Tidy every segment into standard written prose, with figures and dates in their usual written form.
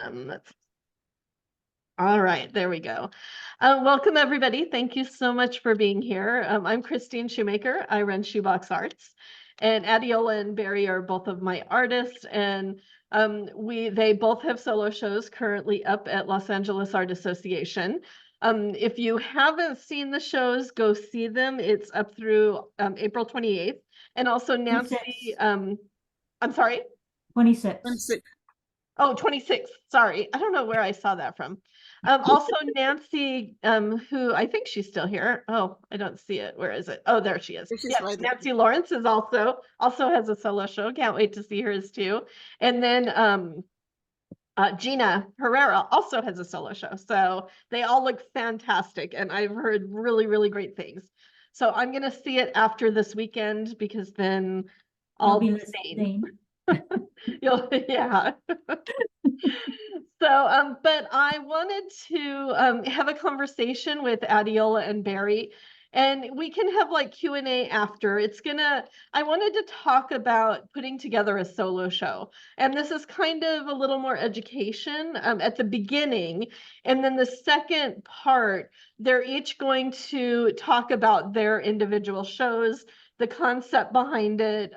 That's all right. There we go. Welcome, everybody. Thank you so much for being here. I'm Christine Shoemaker. I run Shoebox Arts, and Adeola and Barrie are both of my artists, and they both have solo shows currently up at Los Angeles Art Association. If you haven't seen the shows, go see them. It's up through April 28th, and also Nancy. 26. I'm sorry. 26. 26. Oh, 26. Sorry. I don't know where I saw that from. Also Nancy, who I think she's still here. Oh, I don't see it. Where is it? Oh, there she is. She's Yes, right there. Nancy Lawrence is also has a solo show. Can't wait to see hers too. And then Gina Herrera also has a solo show. So they all look fantastic, and I've heard really, really great things. So I'm gonna see it after this weekend because then I'll be sane. Yeah. So, but I wanted to have a conversation with Adeola and Barrie, and we can have like Q&A after. I wanted to talk about putting together a solo show. And this is kind of a little more education at the beginning. And then the second part, they're each going to talk about their individual shows, the concept behind it,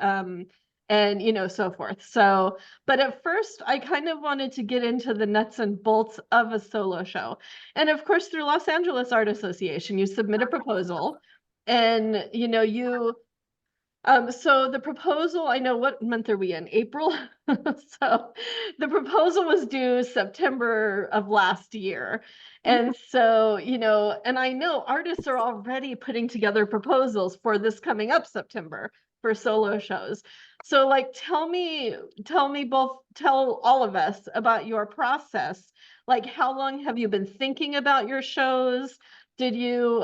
and so forth. So, but at first I kind of wanted to get into the nuts and bolts of a solo show. And of course, through Los Angeles Art Association, you submit a proposal, and so the proposal, I know, what month are we in? April? So the proposal was due September of last year. And so, and I know artists are already putting together proposals for this coming up September for solo shows. So like, tell all of us about your process. Like, how long have you been thinking about your shows? Did you,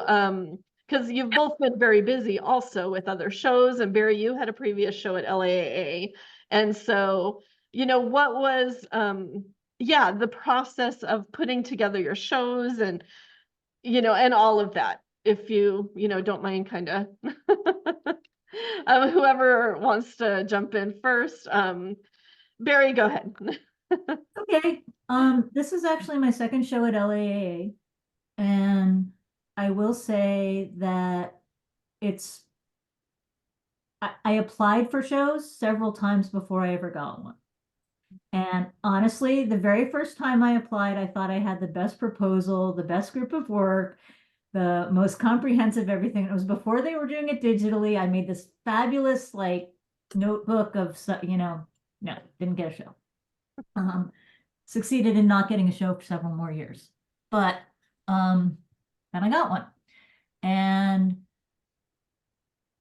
because you've both been very busy also with other shows, and Barrie, you had a previous show at LAAA. And so, what was, the process of putting together your shows and, and all of that, if you, don't mind kind of, whoever wants to jump in first. Barrie, go ahead. Okay. This is actually my second show at LAAA, and I will say that I applied for shows several times before I ever got one. And honestly, the very first time I applied, I thought I had the best proposal, the best group of work, the most comprehensive everything. It was before they were doing it digitally. I made this fabulous notebook of, no, didn't get a show. Succeeded in not getting a show for several more years, but then I got one. And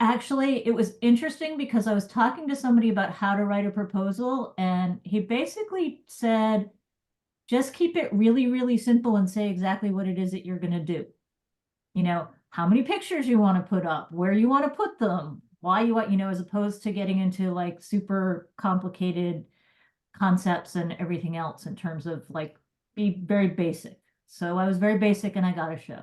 actually, it was interesting because I was talking to somebody about how to write a proposal, and he basically said, just keep it really, really simple and say exactly what it is that you're going to do. How many pictures you want to put up, where you want to put them, why you want, as opposed to getting into like super complicated concepts and everything else in terms of be very basic. So I was very basic and I got a show.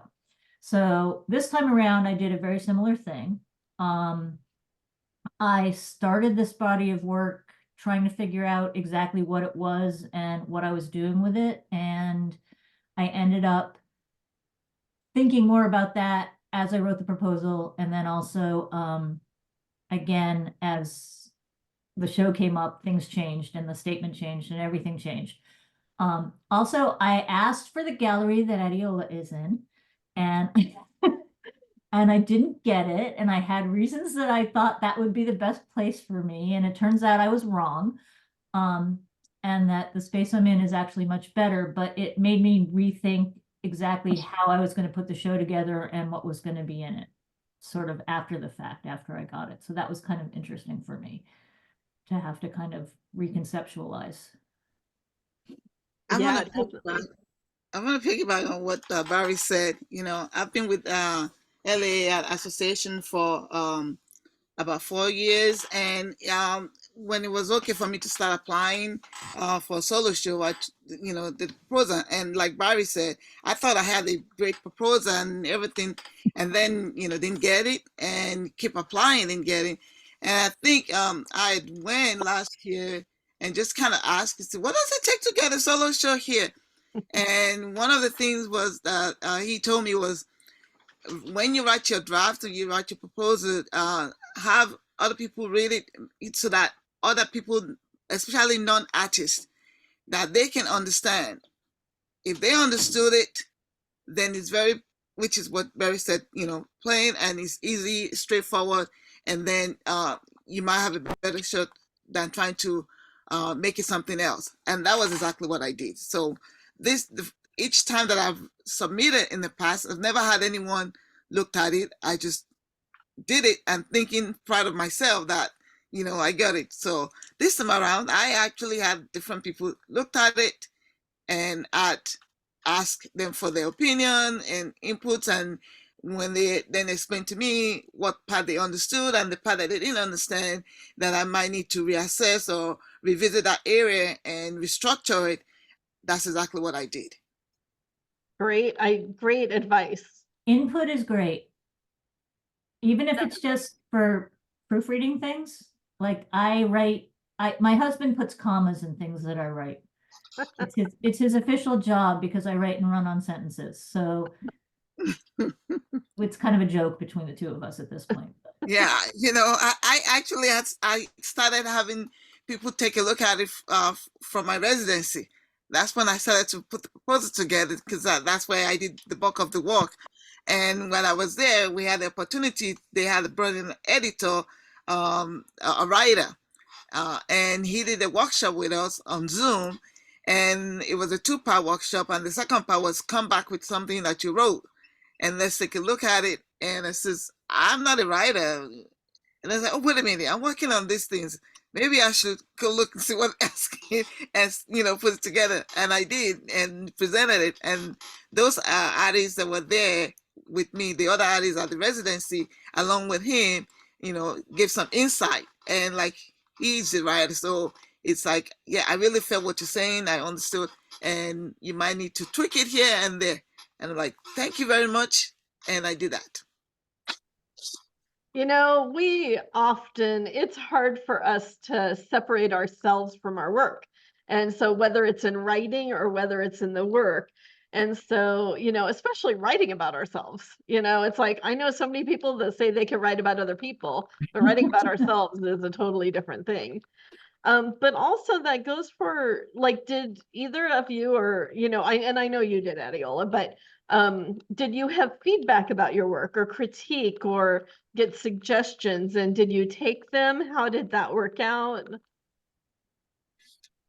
So this time around, I did a very similar thing. I started this body of work trying to figure out exactly what it was and what I was doing with it. And I ended up thinking more about that as I wrote the proposal. And then also, again, as the show came up, things changed and the statement changed and everything changed. Also, I asked for the gallery that Adeola is in, and and I didn't get it. And I had reasons that I thought that would be the best place for me. And it turns out I was wrong. And that the space I'm in is actually much better, but it made me rethink exactly how I was going to put the show together and what was going to be in it, sort of after the fact, after I got it. So that was kind of interesting for me to have to kind of reconceptualize. I want to piggyback on what Barrie said. I've been with LA Association for about 4 years, and when it was okay for me to start applying for a solo show, the proposal, and like Barrie said, I thought I had a great proposal and everything, and then didn't get it, and keep applying and getting. And I think I went last year and just kind of ask, what does it take to get a solo show here? And one of the things was that he told me was, when you write your draft or you write your proposal, have other people read it so that other people, especially non-artists, that they can understand. If they understood it, then it's very, which is what Barrie said, plain, and it's easy, straightforward, and then you might have a better shot than trying to make it something else. And that was exactly what I did. So each time that I've submitted in the past, I've never had anyone looked at it. I just did it and thinking proud of myself that, I got it. So this time around, I actually had different people looked at it, and I'd ask them for their opinion and inputs. And when they then explained to me what part they understood and the part that they didn't understand, that I might need to reassess or revisit that area and restructure it, that's exactly what I did. Great. Great advice. Input is great. Even if it's just for proofreading things, like my husband puts commas in things that I write. It's his official job because I write and run on sentences. So it's kind of a joke between the two of us at this point. Yeah, I actually I started having people take a look at it from my residency. That's when I started to put the proposal together, because that's where I did the bulk of the work. And when I was there, we had the opportunity. They had brought in an editor, a writer, and he did a workshop with us on Zoom. And it was a 2-part workshop. And the second part was, come back with something that you wrote, and let's take a look at it. And I says, I'm not a writer. And I said, oh, wait a minute, I'm working on these things. Maybe I should go look and see what asking and, put it together. And I did, and presented it. And those artists that were there with me, the other artists at the residency, along with him, give some insight. And like, he's the writer. So it's like, yeah, I really felt what you're saying. I understood. And you might need to tweak it here and there. And I'm like, thank you very much. And I did that. It's hard for us to separate ourselves from our work. And so whether it's in writing or whether it's in the work. And so, especially writing about ourselves, it's like, I know so many people that say they can write about other people, but writing about ourselves is a totally different thing. But also that goes for, like, did either of you, or, I know you did, Adeola, but did you have feedback about your work or critique or get suggestions, and did you take them? How did that work out?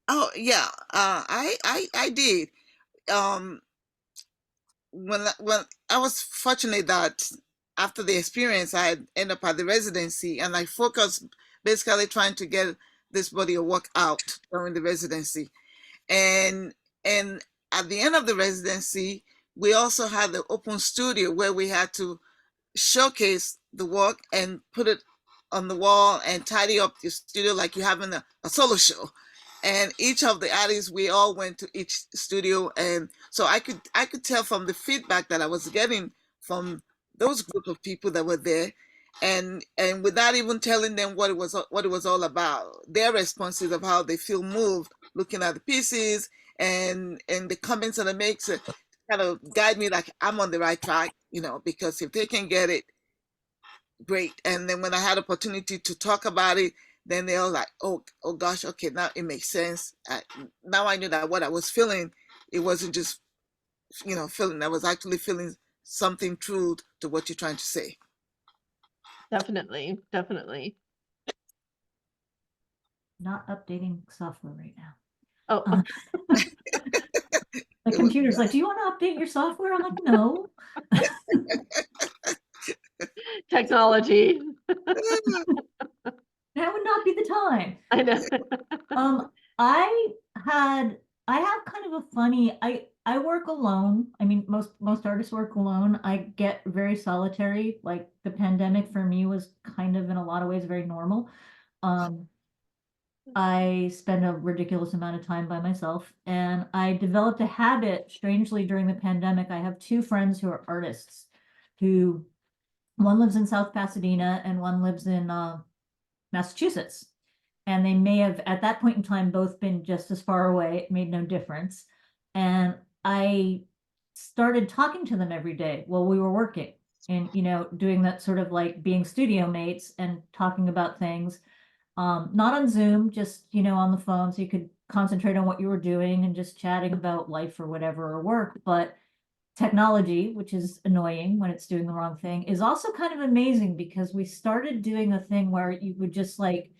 Oh yeah, I did. Um, when I was fortunate that after the experience, I ended up at the residency, and I focused basically trying to get this body of work out during the residency. And at the end of the residency, we also had the open studio where we had to showcase the work and put it on the wall and tidy up the studio like you have in a solo show. And each of the artists, we all went to each studio, and so I could tell from the feedback that I was getting from those group of people that were there, and without even telling them what it was all about, their responses of how they feel moved looking at the pieces, and the comments that they make to kind of guide me, like I'm on the right track, because if they can get it, great. And then when I had opportunity to talk about it, then they all like, oh gosh, okay, now it makes sense. Now I knew that what I was feeling, it wasn't just feeling. I was actually feeling something true to what you're trying to say. Definitely. Not updating software right now. Oh, my computer's like, do you want to update your software? I'm like, no. technology. That would not be the time. I know. I have kind of a funny, I work alone. I mean, most artists work alone. I get very solitary. Like, the pandemic for me was kind of, in a lot of ways, very normal. I spend a ridiculous amount of time by myself, and I developed a habit, strangely, during the pandemic. I have 2 friends who are artists, who, one lives in South Pasadena and one lives in Massachusetts. and they may have at that point in time both been just as far away. It made no difference. And I started talking to them every day while we were working, and doing that sort of like being studio mates and talking about things, not on Zoom, just on the phone, so you could concentrate on what you were doing and just chatting about life or whatever, or work. But technology, which is annoying when it's doing the wrong thing, is also kind of amazing, because we started doing a thing where you would just like,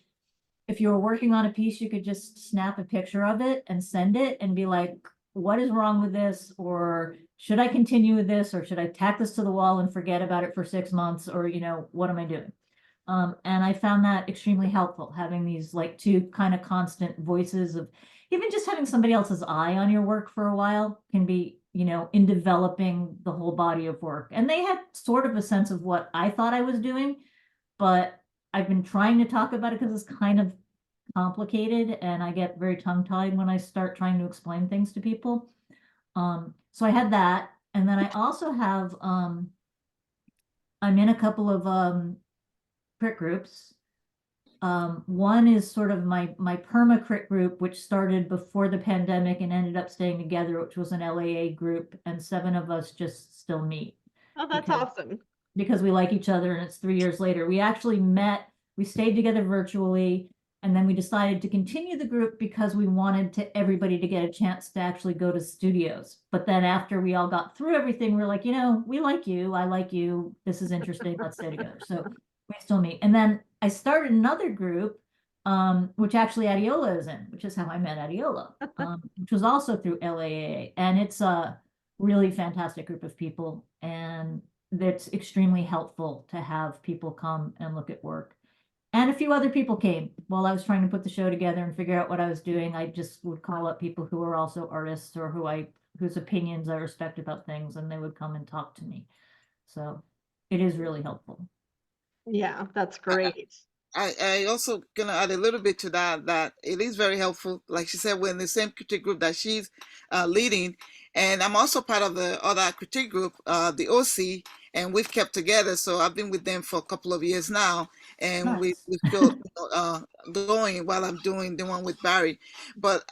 if you were working on a piece, you could just snap a picture of it and send it and be like, what is wrong with this? Or should I continue with this? Or should I tack this to the wall and forget about it for 6 months? Or, what am I doing? And I found that extremely helpful, having these like two kind of constant voices of, even just having somebody else's eye on your work for a while can be, in developing the whole body of work. And they had sort of a sense of what I thought I was doing, but I've been trying to talk about it because it's kind of complicated, and I get very tongue-tied when I start trying to explain things to people. So I had that, and then I also have I'm in a couple of crit groups. One is sort of my perma crit group, which started before the pandemic and ended up staying together, which was an LAA group, and 7 of us just still meet. Oh, that's awesome. Because we like each other, and it's 3 years later. We actually met, we stayed together virtually, and then we decided to continue the group because we wanted everybody to get a chance to actually go to studios. But then after we all got through everything, we we're like, we like you, I like you, this is interesting, let's stay together. So we still meet. And then I started another group, which actually Adeola is in, which is how I met Adeola, which was also through LAA. And it's a really fantastic group of people, and that's extremely helpful to have people come and look at work. And a few other people came while I was trying to put the show together and figure out what I was doing. I just would call up people who are also artists, or whose opinions I respect about things, and they would come and talk to me. So it is really helpful. Yeah, that's great. I also gonna add a little bit to that it is very helpful. Like she said, we're in the same critique group that she's leading, and I'm also part of the other critique group, the OC, and we've kept together. So I've been with them for a couple of years now, and we feel going while I'm doing the one with Barrie. But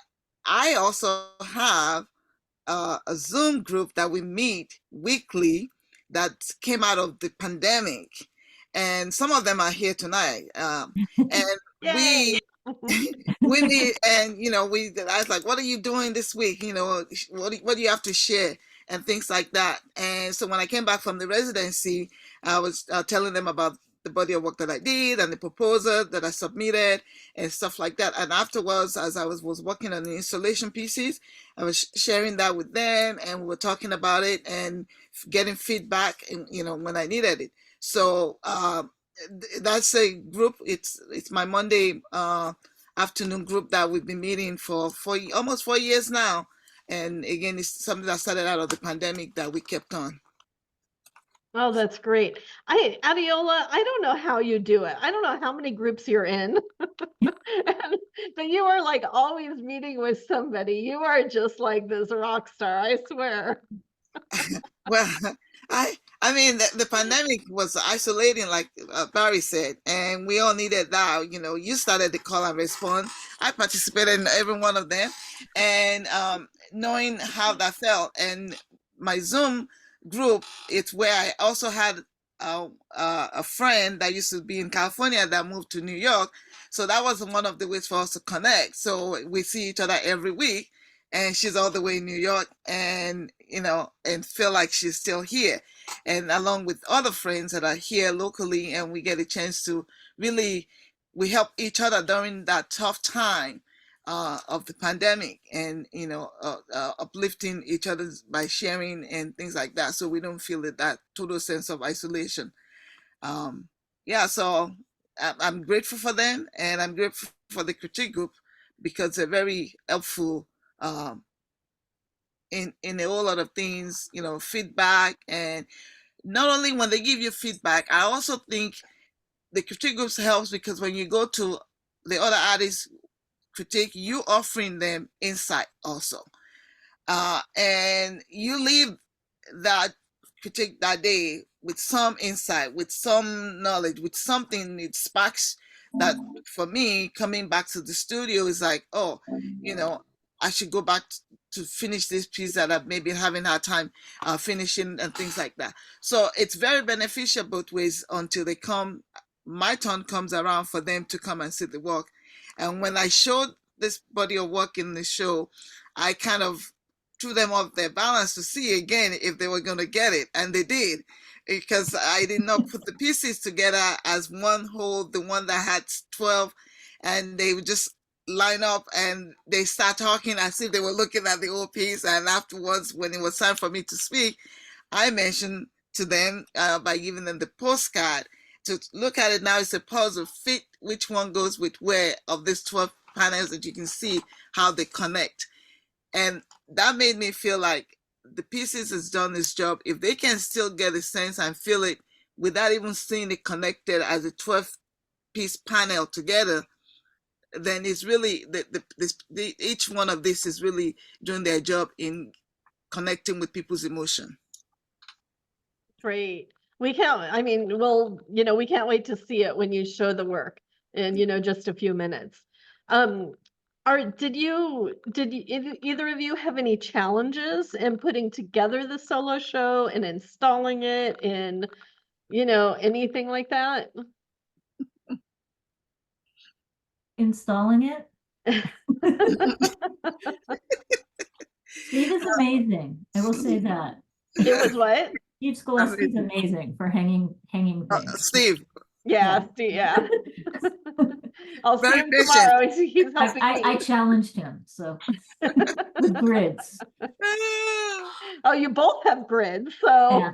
I also have a Zoom group that we meet weekly that came out of the pandemic, and some of them are here tonight. And Yay! we meet, and I was like, "What are you doing this week? What do you have to share?" And things like that. And so when I came back from the residency, I was telling them about the body of work that I did and the proposal that I submitted and stuff like that. And afterwards, as I was working on the installation pieces, I was sharing that with them, and we were talking about it and getting feedback, and when I needed it. So that's a group. It's my Monday afternoon group that we've been meeting for almost 4 years now. And again, it's something that started out of the pandemic that we kept on. Oh, that's great. Adeola, I don't know how you do it. I don't know how many groups you're in, but you are like always meeting with somebody. You are just like this rock star, I swear. Well, I mean, the pandemic was isolating, like Barrie said, and we all needed that. You started the call and respond. I participated in every one of them, and knowing how that felt, and my Zoom group, it's where I also had a friend that used to be in California that moved to New York, so that was one of the ways for us to connect. So we see each other every week, and she's all the way in New York, and and feel like she's still here, and along with other friends that are here locally, and we get a chance to really, we help each other during that tough time of the pandemic, and uplifting each other by sharing and things like that, so we don't feel that total sense of isolation. Yeah, so I'm grateful for them, and I'm grateful for the critique group, because they're very helpful in a whole lot of things, feedback. And not only when they give you feedback, I also think the critique groups helps, because when you go to the other artists critique, you offering them insight also, and you leave that critique that day with some insight, with some knowledge, with something. It sparks that for me, coming back to the studio is like, oh, I should go back to finish this piece that I've maybe having hard time finishing and things like that. So it's very beneficial both ways until my turn comes around for them to come and see the work. And when I showed this body of work in the show, I kind of threw them off their balance to see again if they were going to get it. And they did, because I did not put the pieces together as one whole, the one that had 12, and they would just line up and they start talking as if they were looking at the old piece. And afterwards, when it was time for me to speak, I mentioned to them by giving them the postcard to look at it now. It's a puzzle, fit which one goes with where of these 12 panels that you can see how they connect. And that made me feel like the pieces has done its job. If they can still get a sense and feel it without even seeing it connected as a 12-piece panel together, then it's really each one of this is really doing their job in connecting with people's emotion. Great. We can't, I mean, we can't wait to see it when you show the work in, just a few minutes. Did either of you have any challenges in putting together the solo show and installing it and, anything like that? Installing it? Steve is amazing. I will say that. It was what? Steve Skoleski's amazing for hanging things. Steve. Yeah, Steve, yeah. I'll see Very him patient. tomorrow. He's helping I me. challenged him, so with grids. Oh, you both have grids, so Yeah.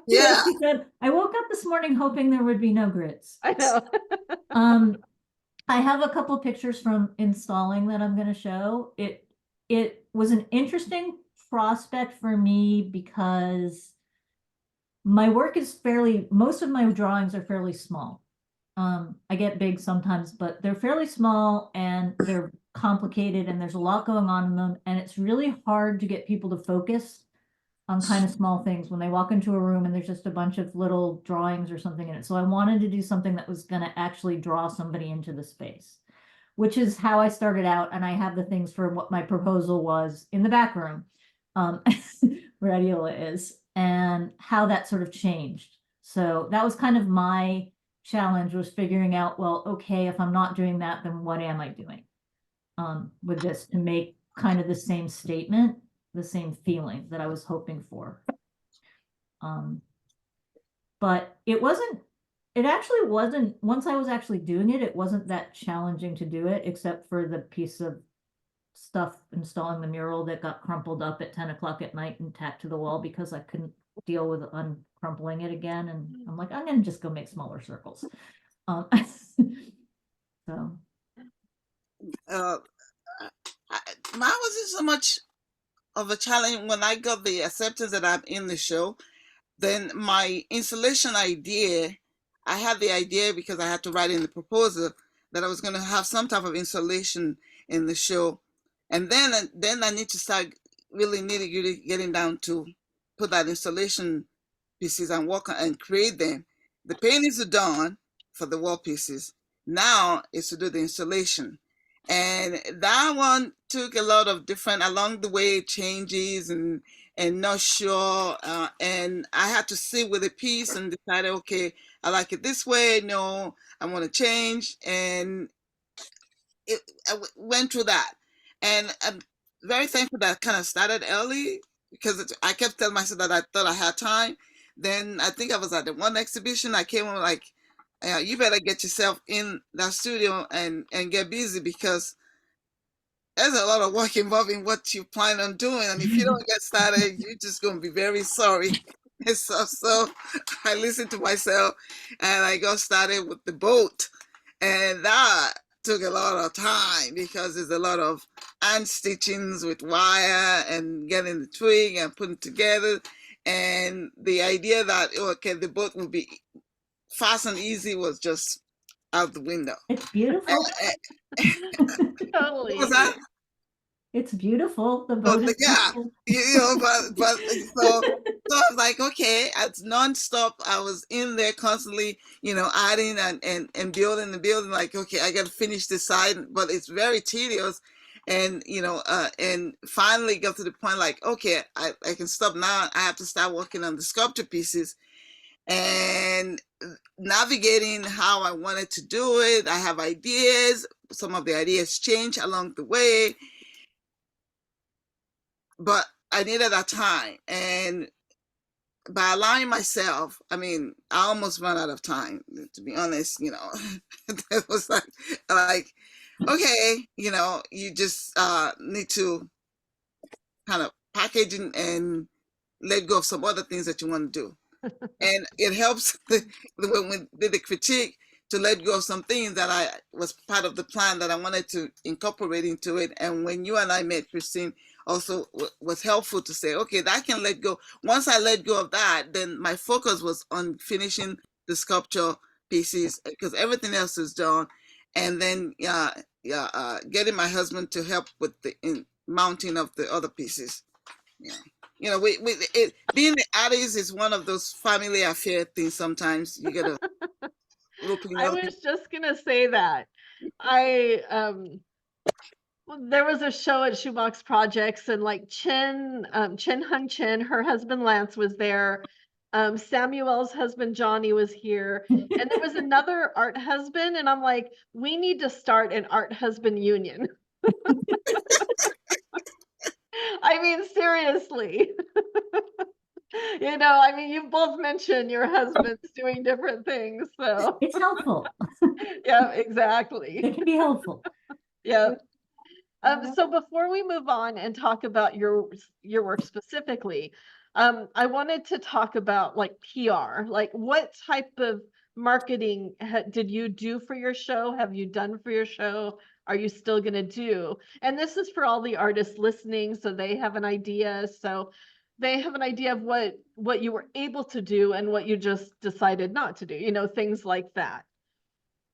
Yeah. He said, I woke up this morning hoping there would be no grids. I know. I have a couple pictures from installing that I'm going to show. It was an interesting prospect for me because my work is most of my drawings are fairly small. I get big sometimes, but they're fairly small and they're complicated and there's a lot going on in them. And it's really hard to get people to focus on kind of small things when they walk into a room and there's just a bunch of little drawings or something in it. So I wanted to do something that was going to actually draw somebody into the space, which is how I started out. And I have the things for what my proposal was in the back room, where Adeola is, and how that sort of changed. So that was kind of my challenge, was figuring out, well, okay, if I'm not doing that, then what am I doing with this to make kind of the same statement, the same feeling that I was hoping for. But it actually wasn't, once I was actually doing it, it wasn't that challenging to do it, except for the piece of stuff installing the mural that got crumpled up at 10 o'clock at night and tacked to the wall because I couldn't deal with uncrumpling it again. And I'm like, I'm going to just go make smaller circles. So. Mine wasn't so much of a challenge. When I got the acceptance that I'm in the show, then my installation idea, I had the idea because I had to write in the proposal that I was going to have some type of installation in the show. And then I need to start really nitty-gritty getting down to put that installation pieces and work and create them. The paintings are done for the wall pieces. Now is to do the installation. And that one took a lot of different, along the way, changes and not sure. And I had to sit with a piece and decide, okay, I like it this way. No, I want to change. And I went through that. And I'm very thankful that I kind of started early, because I kept telling myself that I thought I had time. Then I think I was at the one exhibition. I came on like, you better get yourself in that studio and get busy, because there's a lot of work involved in what you plan on doing. And if you don't get started, you're just going to be very sorry. And so I listened to myself and I got started with the boat. And that took a lot of time because there's a lot of hand stitchings with wire and getting the twig and putting together. And the idea that, okay, the boat will be fast and easy was just out the window. It's beautiful. Totally. What was that? It's beautiful. The boat is yeah, beautiful. but so So I was like, okay, it's nonstop. I was in there constantly, adding and building and building. Like, okay, I got to finish this side, but it's very tedious. And, and finally got to the point like, okay, I can stop now. I have to start working on the sculpture pieces and navigating how I wanted to do it. I have ideas. Some of the ideas change along the way, but I needed that time. And by allowing myself, I mean, I almost ran out of time, to be honest, it was like, okay, you just need to kind of package and let go of some other things that you want to do. And it helps when we did the critique to let go of some things that I was part of the plan that I wanted to incorporate into it. And when you and I met, Christine, also was helpful to say, okay, that can let go. Once I let go of that, then my focus was on finishing the sculpture pieces because everything else is done. And then getting my husband to help with the mounting of the other pieces. Yeah. Being the artist is one of those family affair things. Sometimes you gotta look in I was just gonna say that. There was a show at Shoebox Projects, and like Chen Hun Chen, her husband Lance was there. Samuel's husband Johnny was here, and there was another art husband, and I'm like, we need to start an art husband union. I mean, seriously. I mean, you both mentioned your husbands doing different things, so It's helpful. yeah, exactly. It can be helpful. Yeah. So before we move on and talk about your work specifically, I wanted to talk about like PR, like what type of marketing did you do for your show? Have you done for your show? Are you still going to do? And this is for all the artists listening, so they have an idea. So they have an idea of what you were able to do and what you just decided not to do, things like that.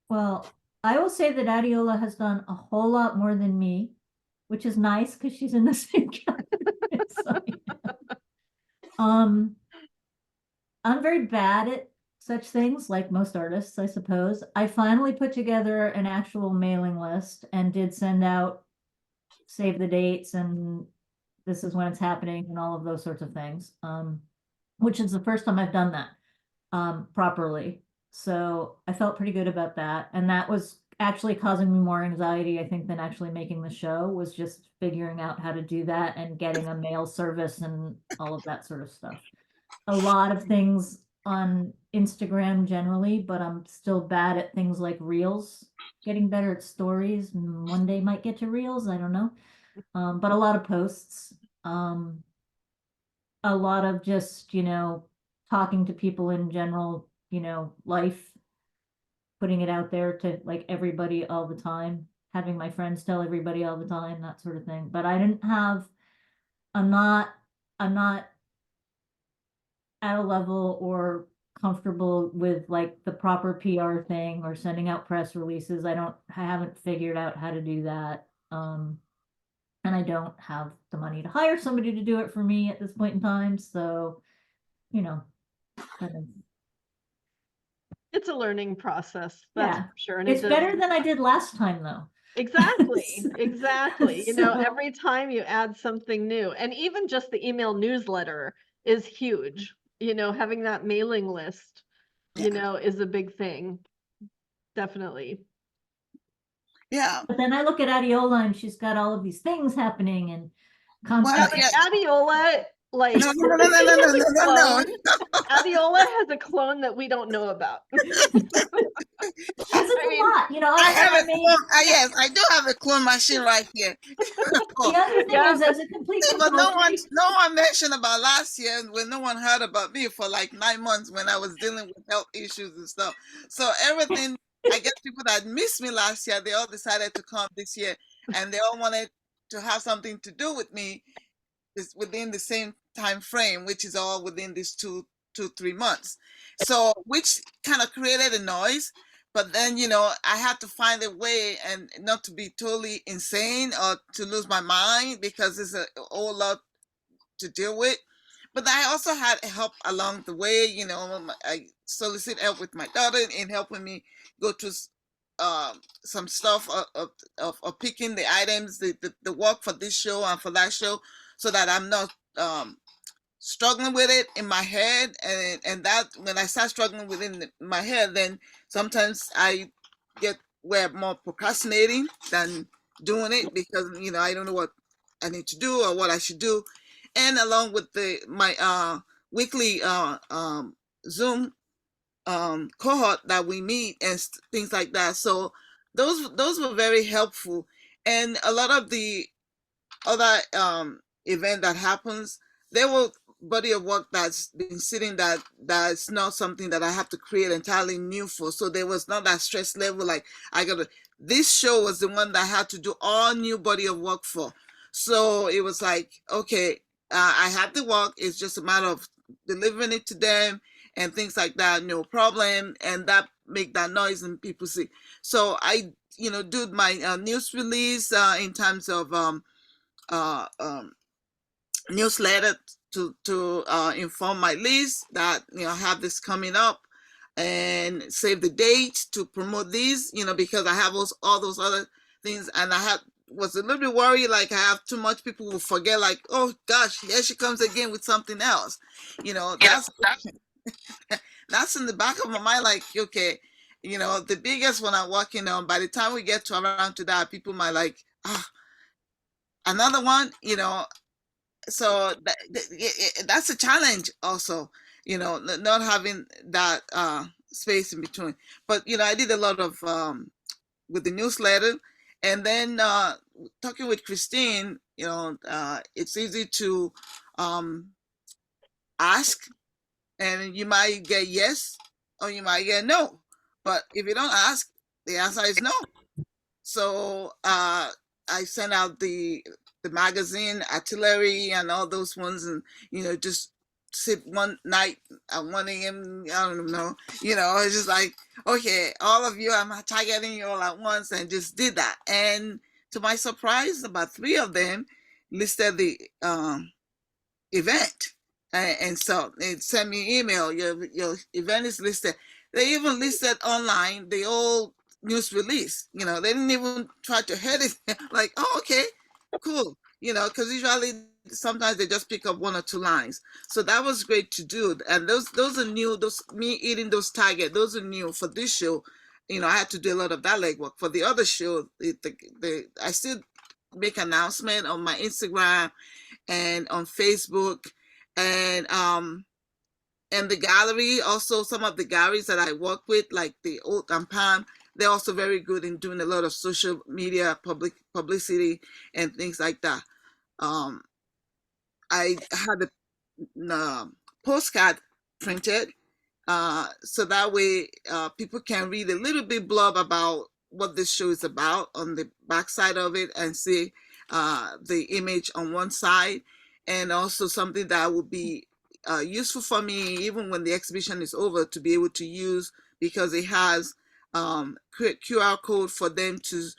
Well, I will say that Adeola has done a whole lot more than me, which is nice because she's in the same category. I'm very bad at such things, like most artists, I suppose. I finally put together an actual mailing list and did send out save the dates and this is when it's happening and all of those sorts of things. Which is the first time I've done that properly. So I felt pretty good about that. And that was actually causing me more anxiety, I think, than actually making the show, was just figuring out how to do that and getting a mail service and all of that sort of stuff. A lot of things on Instagram generally, but I'm still bad at things like reels, getting better at stories. One day might get to reels, I don't know. But a lot of posts, a lot of just, talking to people in general, life, putting it out there to like everybody all the time, having my friends tell everybody all the time, that sort of thing. But I'm not at a level or comfortable with like the proper PR thing or sending out press releases. I haven't figured out how to do that. And I don't have the money to hire somebody to do it for me at this point in time. So, kind of. It's a learning process, that's Yeah, for sure. And it's better than I did last time, though. Exactly, exactly. So, every time you add something new, and even just the email newsletter is huge. Having that mailing list, is a big thing. Definitely. Yeah. But then I look at Adeola and she's got all of these things happening and Well, constant. Adeola, like no, no, no, no, no, no, no, no, no. Adeola has a clone that we don't know about. It's a lot, I have a clone. Yes, I do have a clone machine right here. The other thing is, as a complete but no one mentioned about last year when no one heard about me for like 9 months when I was dealing with health issues and stuff. So everything, I guess people that missed me last year, they all decided to come this year, and they all wanted to have something to do with me within the same time frame, which is all within these 3 months. So which kind of created a noise. But then, I had to find a way and not to be totally insane or to lose my mind because there's a whole lot to deal with. but I also had help along the way. I solicit help with my daughter in helping me go through some stuff of picking the items, the work for this show and for that show, so that I'm not struggling with it in my head. And that when I start struggling within my head, then sometimes I get where I'm more procrastinating than doing it, because I don't know what I need to do or what I should do. And along with my weekly Zoom cohort that we meet and things like that. So those were very helpful. And a lot of the other event that happens, there will body of work that's been sitting that's not something that I have to create entirely new for. So there was not that stress level. Like this show was the one that I had to do all new body of work for. So it was like, okay, I have the work. It's just a matter of delivering it to them and things like that. No problem. And that make that noise and people see. So I, do my news release in terms of newsletter to inform my list that I have this coming up, and save the date to promote these, because I have all those other things. And I was a little bit worried, like I have too much, people will forget, like, oh gosh, here she comes again with something else. That's in the back of my mind, like, okay, the biggest one I'm working on, by the time we get to around to that, people might like, another one, so that's a challenge also, not having that space in between. But I did a lot of with the newsletter, and then talking with Christine, it's easy to ask, and you might get yes or you might get no, but if you don't ask, the answer is no. So I sent out the magazine Artillery and all those ones, and just sit one night at 1 a.m. I don't know, it's just like, okay, all of you, I'm targeting you all at once, and just did that. And to my surprise, about 3 of them listed the event, and so they sent me email, your event is listed. They even listed online the old news release. They didn't even try to head it. Like, oh, okay, cool. Because usually sometimes they just pick up 1 or 2 lines. So that was great to do. And those are new. Me eating those target, those are new for this show. I had to do a lot of that legwork. For the other show, I still make announcement on my Instagram and on Facebook, and the gallery. Also, some of the galleries that I work with, like the Old and Palm, they're also very good in doing a lot of social media publicity and things like that. I had a postcard printed, so that way people can read a little bit blurb about what this show is about on the back side of it, and see the image on one side, and also something that would be useful for me even when the exhibition is over, to be able to use, because it has QR code for them to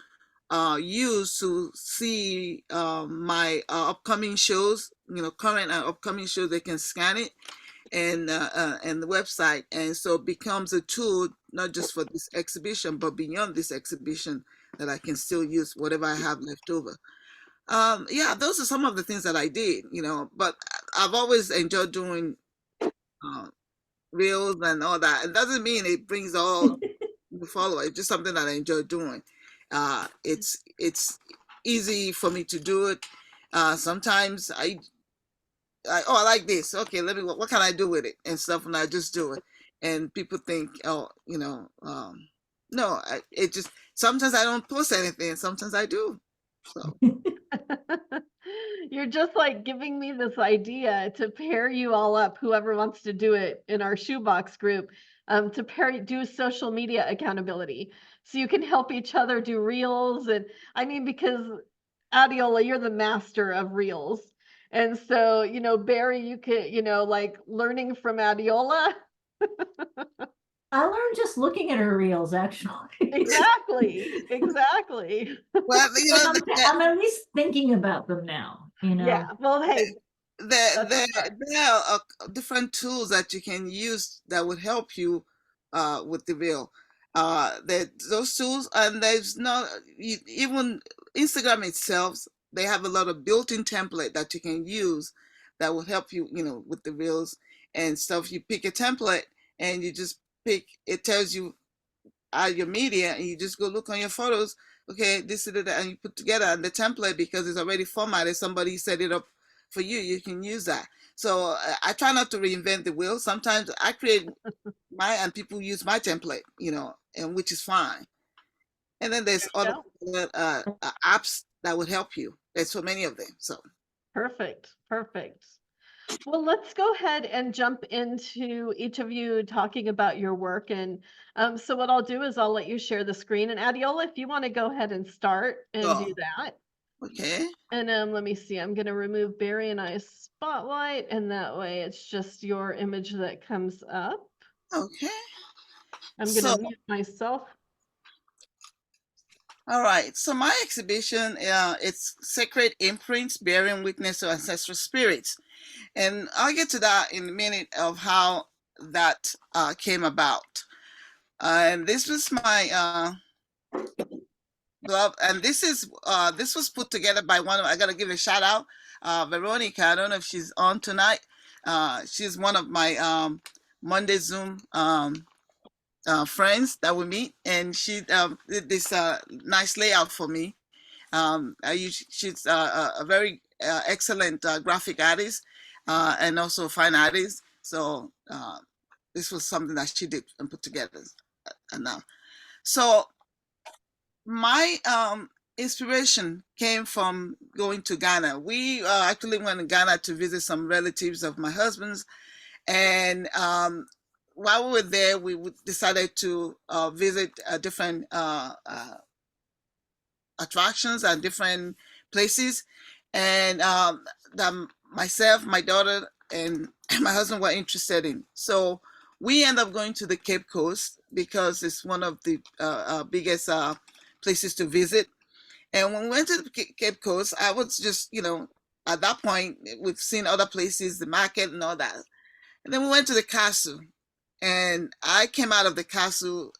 use to see my upcoming shows, current and upcoming shows. They can scan it and the website, and so it becomes a tool not just for this exhibition, but beyond this exhibition, that I can still use whatever I have left over. Yeah, those are some of the things that I did, but I've always enjoyed doing reels and all that. It doesn't mean it brings all the followers. It's just something that I enjoy doing. It's easy for me to do it. Sometimes I like this. Okay, what can I do with it and stuff, and I just do it. And people think, oh, no, it just, sometimes I don't post anything, sometimes I do. So. You're just like giving me this idea to pair you all up, whoever wants to do it in our shoebox group, to do social media accountability. So you can help each other do reels. And I mean, because Adeola, you're the master of reels. And so, Barrie, you could, like learning from Adeola. I learned just looking at her reels, actually. Exactly. Well, I'm at least thinking about them now. Yeah. Well, hey, there are different tools that you can use that would help you with the veil. Those tools, and there's not even Instagram itself. They have a lot of built-in template that you can use that will help you, with the reels and stuff. You pick a template and you just pick. It tells you your media, and you just go look on your photos. Okay, this is that, and you put together and the template, because it's already formatted. Somebody set it up for you. You can use that. So I try not to reinvent the wheel. Sometimes I create and people use my template, and which is fine. And then there's other apps that would help you. There's so many of them. So perfect. Well, let's go ahead and jump into each of you talking about your work. And so what I'll do is I'll let you share the screen. And Adeola, if you want to go ahead and start and do that. Okay. And let me see, I'm going to remove Barrie and I's spotlight, and that way it's just your image that comes up. Okay. I'm going to mute myself. All right. So my exhibition, it's Sacred Imprints, Bearing Witness to Ancestral Spirits. And I'll get to that in a minute of how that came about. And this was my and this was put together by I gotta give a shout out, Veronica. I don't know if she's on tonight. She's one of my Monday Zoom friends that we meet, and she did this nice layout for me. She's a very excellent graphic artist, and also a fine artist. So this was something that she did and put together. So my inspiration came from going to Ghana. We actually went to Ghana to visit some relatives of my husband's, and while we were there, we decided to visit different attractions and different places. And myself, my daughter, and my husband were interested in. So we ended up going to the Cape Coast because it's one of the biggest places to visit. And when we went to the Cape Coast, I was just, at that point, we've seen other places, the market and all that. And then we went to the castle. And I came out of the castle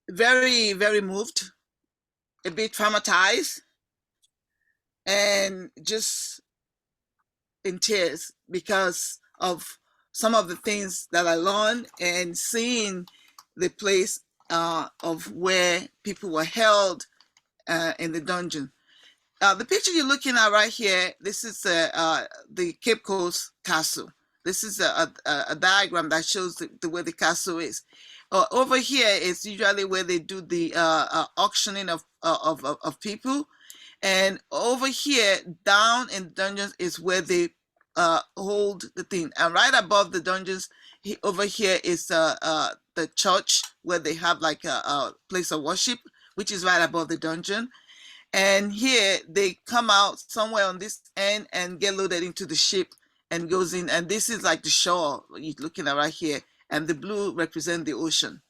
very, very moved, a bit traumatized, and just in tears because of some of the things that I learned, and seeing the place of where people were held in the dungeon. The picture you're looking at right here, this is the Cape Coast Castle. This is a diagram that shows the way the castle is. Over here is usually where they do the auctioning of people. And over here, down in dungeons, is where they hold the thing. And right above the dungeons, over here is the church, where they have like a place of worship, which is right above the dungeon. And here they come out somewhere on this end and get loaded into the ship and goes in. And this is like the shore you're looking at right here. And the blue represent the ocean.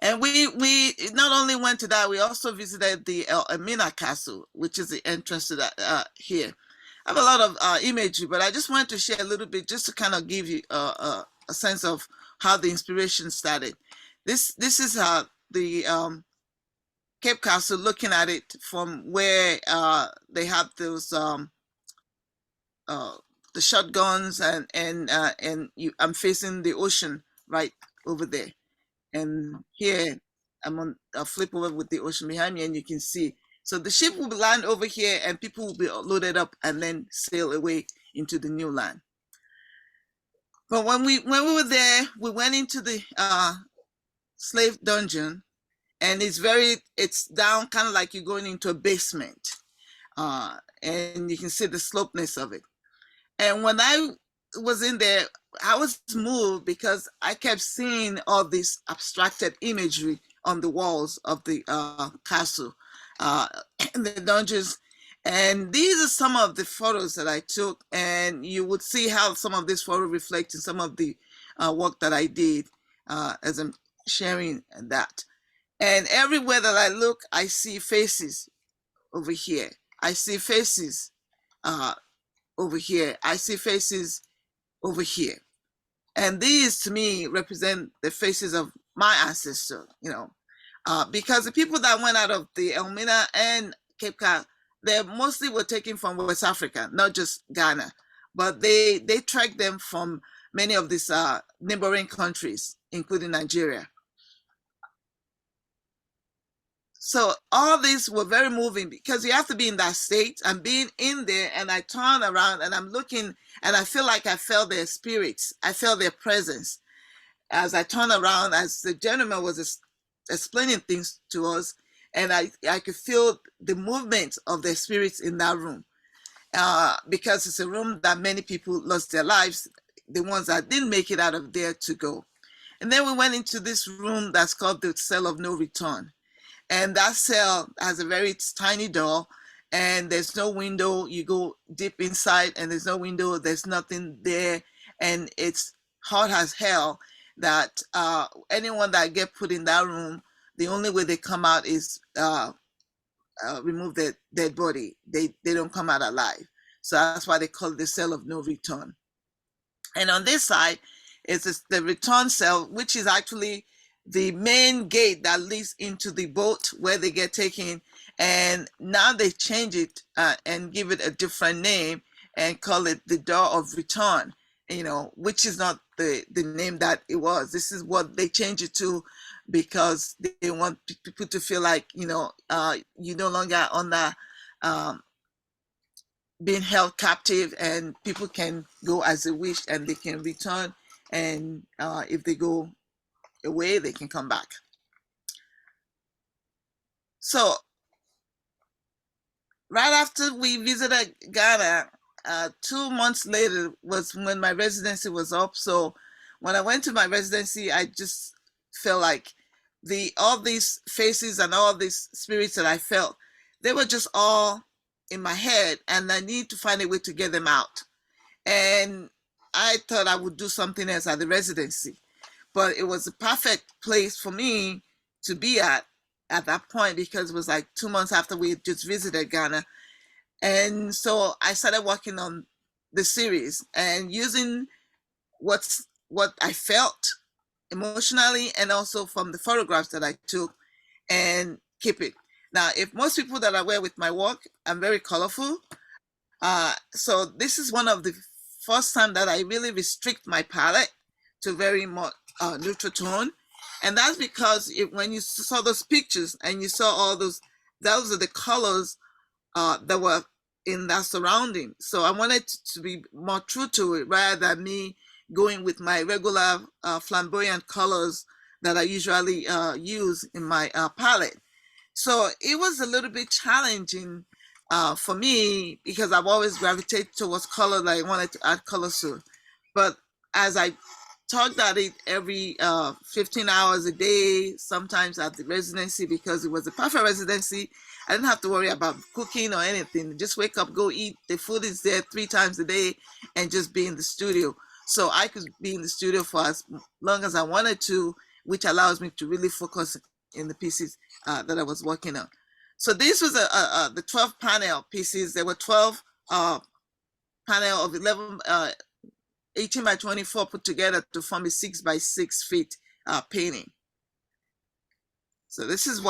And we not only went to that, we also visited the Elmina Castle, which is the entrance to that here. I have a lot of imagery, but I just wanted to share a little bit just to kind of give you a sense of how the inspiration started. This is the Cape Castle, looking at it from where they have those the shotguns, and I'm facing the ocean right over there. And here I'll flip over with the ocean behind me, and you can see. So the ship will land over here, and people will be loaded up and then sail away into the new land. But when we were there, we went into the slave dungeon, and it's down, kind of like you're going into a basement, and you can see the slopeness of it. And when I was in there, I was moved because I kept seeing all this abstracted imagery on the walls of the castle, in the dungeons. And these are some of the photos that I took, and you would see how some of this photo reflects in some of the work that I did as I'm sharing that. And everywhere that I look, I see faces over here. I see faces over here. I see faces over here. And these to me represent the faces of my ancestors, you know, because the people that went out of the Elmina and Cape Cod, they mostly were taken from West Africa, not just Ghana, but they tracked them from many of these neighboring countries, including Nigeria. So all these were very moving because you have to be in that state and being in there. And I turn around and I'm looking and I feel like I felt their spirits. I felt their presence as I turn around, as the gentleman was explaining things to us. And I could feel the movement of their spirits in that room because it's a room that many people lost their lives, the ones that didn't make it out of there to go. And then we went into this room that's called the Cell of No Return. And that cell has a very tiny door and there's no window. You go deep inside and there's no window. There's nothing there. And it's hot as hell that anyone that get put in that room, the only way they come out is remove their dead body. They don't come out alive. So that's why they call it the Cell of No Return. And on this side is the return cell, which is actually the main gate that leads into the boat where they get taken. And now they change it and give it a different name and call it the Door of Return, you know, which is not the name that it was. This is what they change it to because they want people to feel like, you know, you no longer under being held captive and people can go as they wish and they can return. And if they go away, they can come back. So right after we visited Ghana, 2 months later was when my residency was up. So when I went to my residency, I just felt like all these faces and all these spirits that I felt, they were just all in my head and I need to find a way to get them out. And I thought I would do something else at the residency. But it was a perfect place for me to be at that point because it was like 2 months after we had just visited Ghana. And so I started working on the series and using what I felt emotionally and also from the photographs that I took and keep it. Now, if most people that are aware with my work, I'm very colorful. So this is one of the first time that I really restrict my palette to very much neutral tone. And that's because when you saw those pictures and you saw all those are the colors that were in that surrounding. So I wanted to be more true to it rather than me going with my regular flamboyant colors that I usually use in my palette. So it was a little bit challenging for me because I've always gravitated towards color that I wanted to add colors to. But as I talked at it every 15 hours a day, sometimes at the residency, because it was a perfect residency, I didn't have to worry about cooking or anything. Just wake up, go eat. The food is there 3 times a day and just be in the studio. So I could be in the studio for as long as I wanted to, which allows me to really focus in the pieces that I was working on. So this was the 12 panel pieces. There were 12 panel of 11, 18 by 24 put together to form a 6 by 6 feet painting. So this is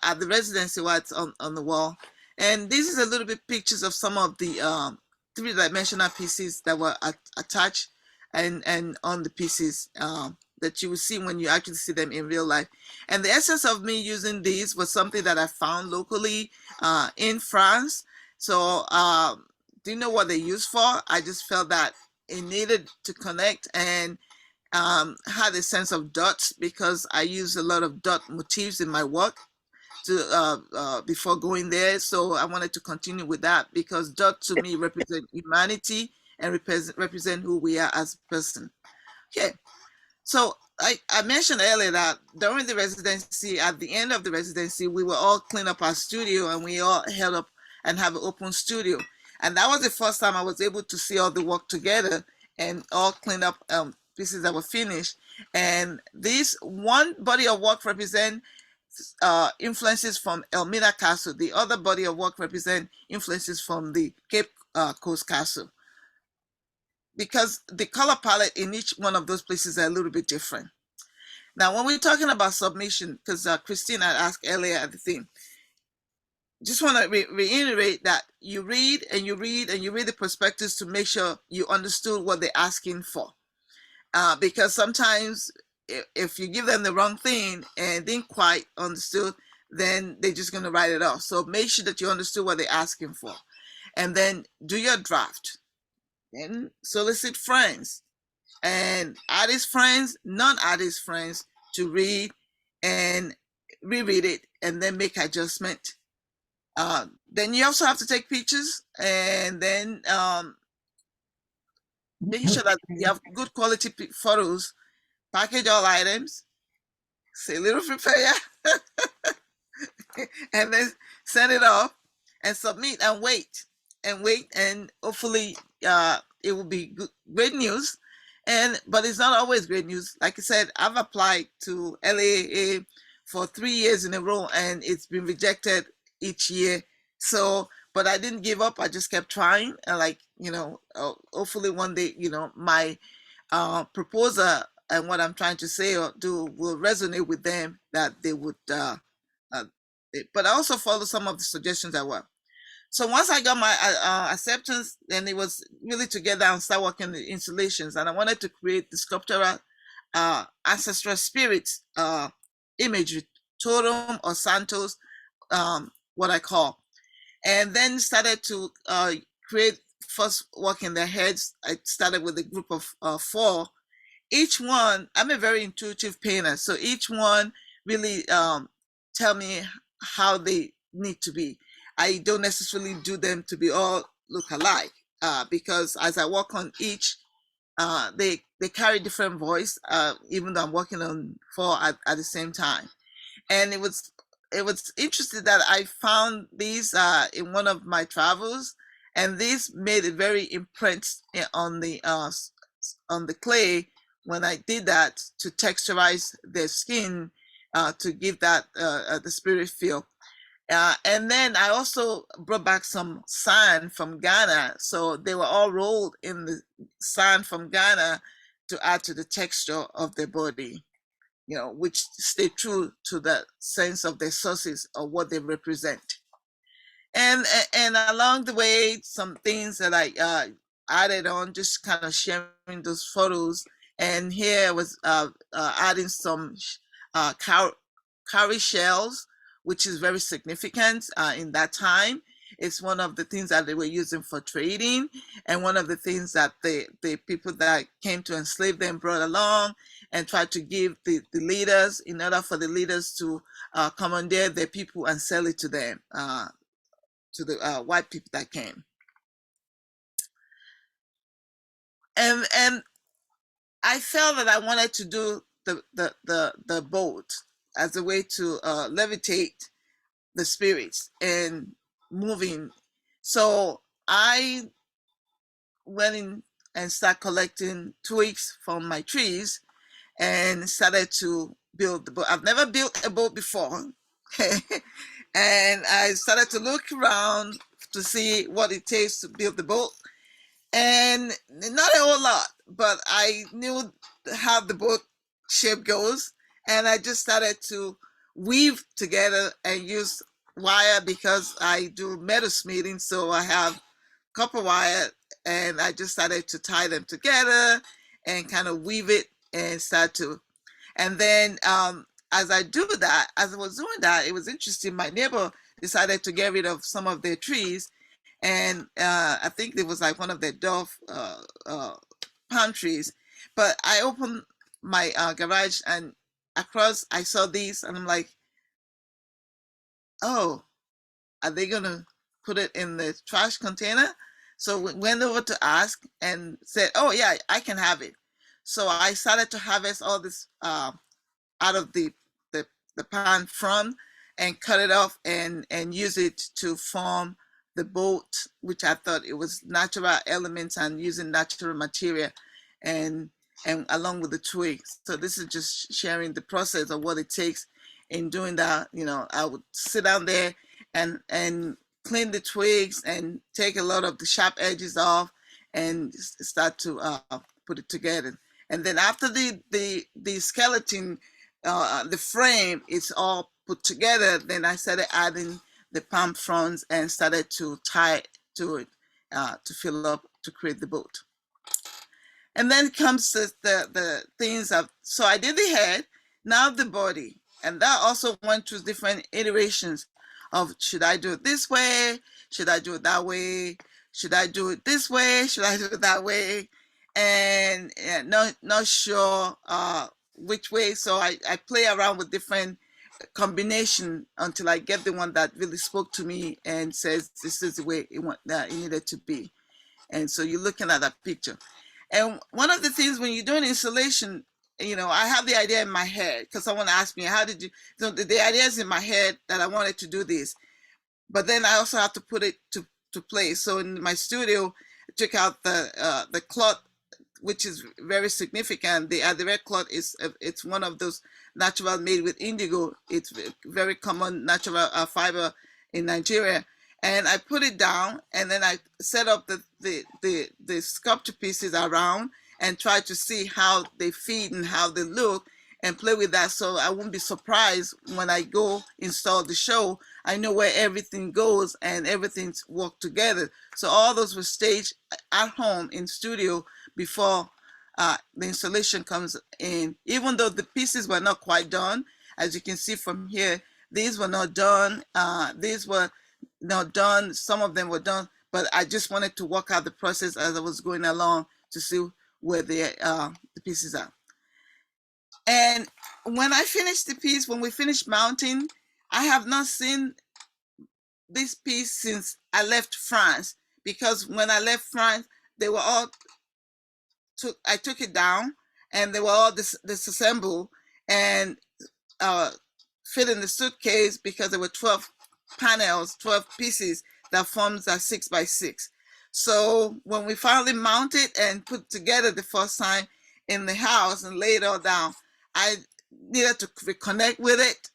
at the residency why it's on the wall. And this is a little bit pictures of some of the 3-dimensional pieces that were attached and on the pieces that you will see when you actually see them in real life. And the essence of me using these was something that I found locally in France. So didn't know what they used for. I just felt that it needed to connect and had a sense of dots because I use a lot of dot motifs in my work to before going there. So I wanted to continue with that because dot to me represent humanity and represent who we are as a person. Okay. So I mentioned earlier that during the residency, at the end of the residency, we will all clean up our studio and we all held up and have an open studio. And that was the first time I was able to see all the work together and all cleaned up pieces that were finished. And this one body of work represents influences from Elmina Castle. The other body of work represent influences from the Cape Coast Castle, because the color palette in each one of those places are a little bit different. Now, when we're talking about submission, because Christine had asked earlier at the theme, just want to reiterate that you read and you read and you read the perspectives to make sure you understood what they're asking for. Because sometimes if you give them the wrong thing and didn't quite understood, then they're just going to write it off. So make sure that you understood what they're asking for. And then do your draft. Then solicit friends. And artist friends, non-artist friends to read and reread it and then make adjustment. Then you also have to take pictures, and then making sure that you have good quality photos, package all items, say a little prepare, and then send it off and submit and wait, and hopefully it will be good, great news. But it's not always great news. Like I said, I've applied to LAA for 3 years in a row, and it's been rejected each year. So, but I didn't give up. I just kept trying. And hopefully one day, my proposer and what I'm trying to say or do will resonate with them, that they would, but I also follow some of the suggestions as well. So once I got my acceptance, then it was really to get down and start working the installations. And I wanted to create the sculptural ancestral spirits imagery, totem or santos, what I call. And then started to create, first work in their heads. I started with a group of 4. Each one, I'm a very intuitive painter, so each one really tell me how they need to be. I don't necessarily do them to be all look alike, because as I work on each, they carry different voice, even though I'm working on 4 at the same time. And it was interesting that I found these in one of my travels, and this made a very imprint on the clay when I did that, to texturize their skin, to give that the spirit feel. And then I also brought back some sand from Ghana. So they were all rolled in the sand from Ghana to add to the texture of their body, which stay true to the sense of their sources or what they represent. And along the way, some things that I added on, just kind of sharing those photos. And here I was adding some cowrie shells, which is very significant in that time. It's one of the things that they were using for trading, and one of the things that the people that came to enslave them brought along and tried to give the leaders, in order for the leaders to commandeer their people and sell it to them, to the white people that came. And I felt that I wanted to do the boat as a way to levitate the spirits and moving. So I went in and started collecting twigs from my trees and started to build the boat. I've never built a boat before. And I started to look around to see what it takes to build the boat. And not a whole lot, but I knew how the boat shape goes. And I just started to weave together and use wire, because I do metal smithing. So I have copper wire, and I just started to tie them together and kind of weave it and start to. And then as I was doing that, it was interesting. My neighbor decided to get rid of some of their trees. And I think it was like one of their dove palm trees. But I opened my garage, and across I saw these, and I'm like, oh, are they gonna put it in the trash container? So we went over to ask and said, oh yeah, I can have it. So I started to harvest all this out of the pan frond and cut it off and use it to form the boat, which I thought it was natural elements and using natural material and along with the twigs. So this is just sharing the process of what it takes. in doing that. I would sit down there and clean the twigs and take a lot of the sharp edges off and start to put it together. And then after the skeleton, the frame is all put together, then I started adding the palm fronds and started to tie to it to fill up to create the boat. And then comes the things of, so I did the head, now the body. And that also went through different iterations of, should I do it this way? Should I do it that way? Should I do it this way? Should I do it that way? And not sure which way. So I play around with different combination until I get the one that really spoke to me and says, this is the way that it needed to be. And so you're looking at that picture. And one of the things when you're doing installation, I have the idea in my head because someone asked me, how did you, so the idea is in my head that I wanted to do this, but then I also have to put it to place. So in my studio, I took out the cloth, which is very significant. The red cloth it's one of those natural made with indigo. It's very common natural fiber in Nigeria. And I put it down, and then I set up the sculpture pieces around and try to see how they feed and how they look and play with that, so I won't be surprised when I go install the show. I know where everything goes and everything's worked together. So all those were staged at home in studio before the installation comes in. Even though the pieces were not quite done, as you can see from here, these were not done. These were not done. Some of them were done, but I just wanted to work out the process as I was going along to see where the pieces are. And when I finished the piece, when we finished mounting, I have not seen this piece since I left France, because when I left France, they were all I took it down and they were all disassembled and fit in the suitcase because there were 12 panels, 12 pieces that forms a 6x6. So when we finally mounted and put together the first time in the house and laid it all down, I needed to reconnect with it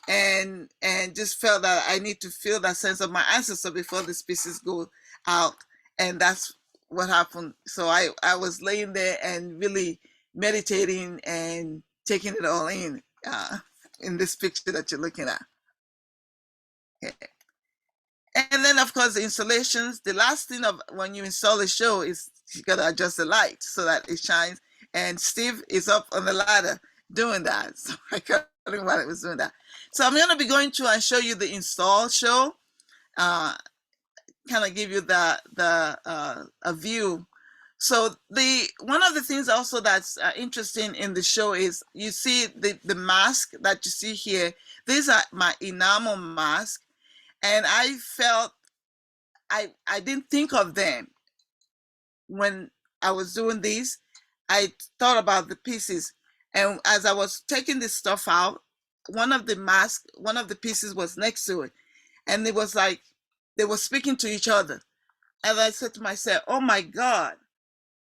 and just felt that I need to feel that sense of my ancestor before these pieces go out. And that's what happened. So I was laying there and really meditating and taking it all in this picture that you're looking at. Okay. And then, of course, the installations, the last thing of when you install a show is you got to adjust the light so that it shines. And Steve is up on the ladder doing that. So I couldn't while it was doing that. So I'm going to be going through and show you the install show, kind of give you a view. So one of the things also that's interesting in the show is you see the mask that you see here. These are my enamel masks. And I felt I didn't think of them when I was doing these. I thought about the pieces. And as I was taking this stuff out, one of the pieces was next to it. And it was like they were speaking to each other. And I said to myself, oh my God,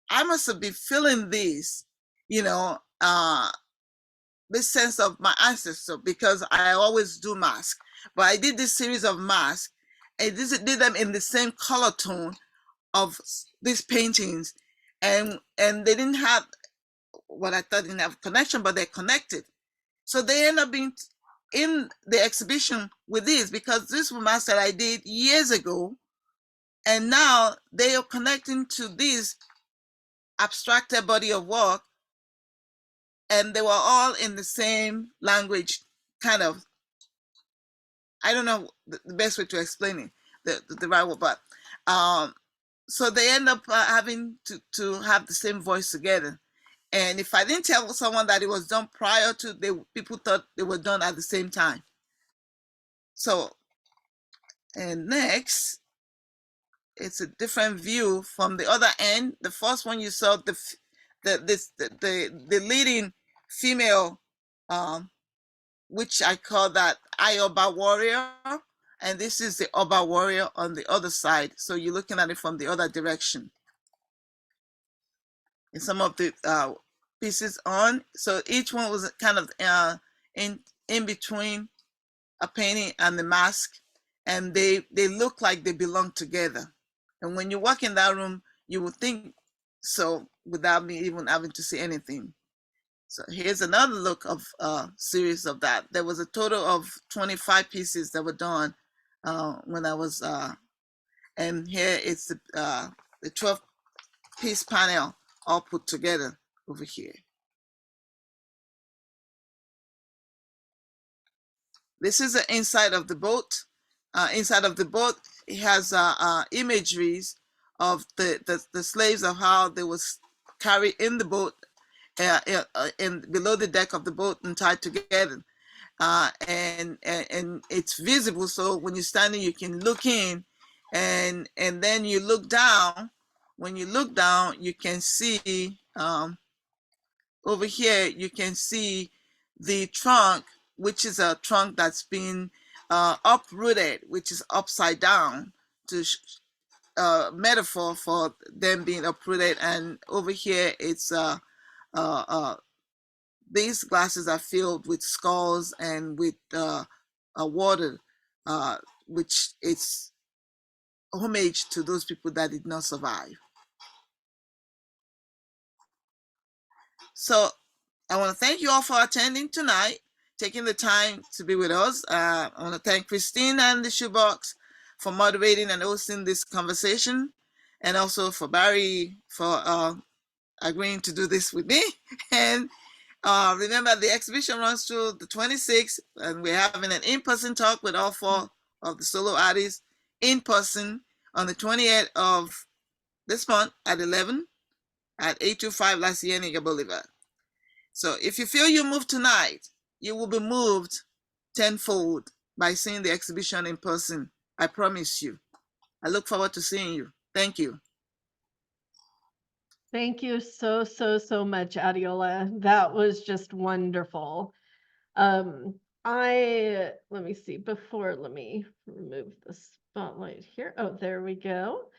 I must have been feeling this, this sense of my ancestor, because I always do masks. But I did this series of masks. I did them in the same color tone of these paintings. And they didn't have what I thought didn't have connection, but they're connected. So they end up being in the exhibition with these, because this was masks that I did years ago. And now they are connecting to this abstracted body of work. And they were all in the same language, kind of. I don't know the best way to explain it, the right word, but so they end up having to have the same voice together. And if I didn't tell someone that it was done prior to, people thought they were done at the same time. So, and next, it's a different view from the other end. The first one you saw, the leading female, which I call that Ayoba warrior, and this is the Oba warrior on the other side. So you're looking at it from the other direction. And some of the pieces on, so each one was kind of in between a painting and the mask, and they look like they belong together. And when you walk in that room, you would think so without me even having to say anything. So here's another look of a series of that. There was a total of 25 pieces that were done when I was, and here it's the 12-piece panel all put together over here. This is the inside of the boat. Inside of the boat, it has imageries of the slaves, of how they was carried in the boat, in below the deck of the boat and tied together. And it's visible, so when you're standing, you can look in, and then you look down. When you look down, you can see over here, you can see the trunk, which is a trunk that's been uprooted, which is upside down, to metaphor for them being uprooted. And over here, it's these glasses are filled with skulls and with water, which is homage to those people that did not survive. So I want to thank you all for attending tonight, taking the time to be with us. I want to thank Christine and the Shoebox for moderating and hosting this conversation, and also for Barrie for agreeing to do this with me. And remember, the exhibition runs through the 26th, and we're having an in-person talk with all 4 of the solo artists in person on the 28th of this month at 11 at 825 La Cienega Blvd. So if you feel you moved tonight, you will be moved tenfold by seeing the exhibition in person. I promise you. I look forward to seeing you. Thank you. Thank you so much, Adeola. That was just wonderful. Let me see, let me remove the spotlight here. Oh, there we go.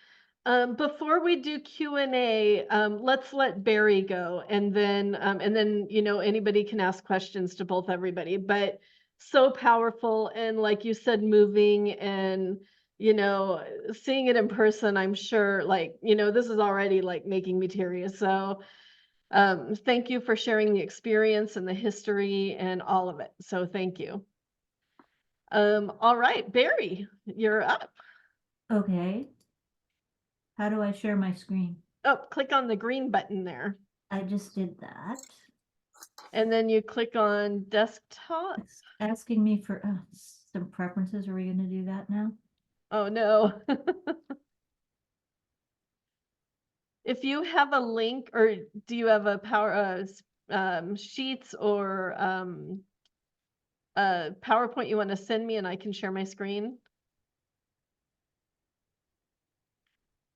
Before we do Q&A, let's let Barrie go, and then anybody can ask questions to both everybody. But so powerful, and like you said, moving, and seeing it in person, I'm sure, this is already like making me teary. So thank you for sharing the experience and the history and all of it. So thank you. All right, Barrie, you're up. Okay. How do I share my screen? Oh, click on the green button there. I just did that. And then you click on desktop. It's asking me for some preferences. Are we going to do that now? Oh, no. If you have a link, or do you have a sheets or PowerPoint you want to send me, and I can share my screen?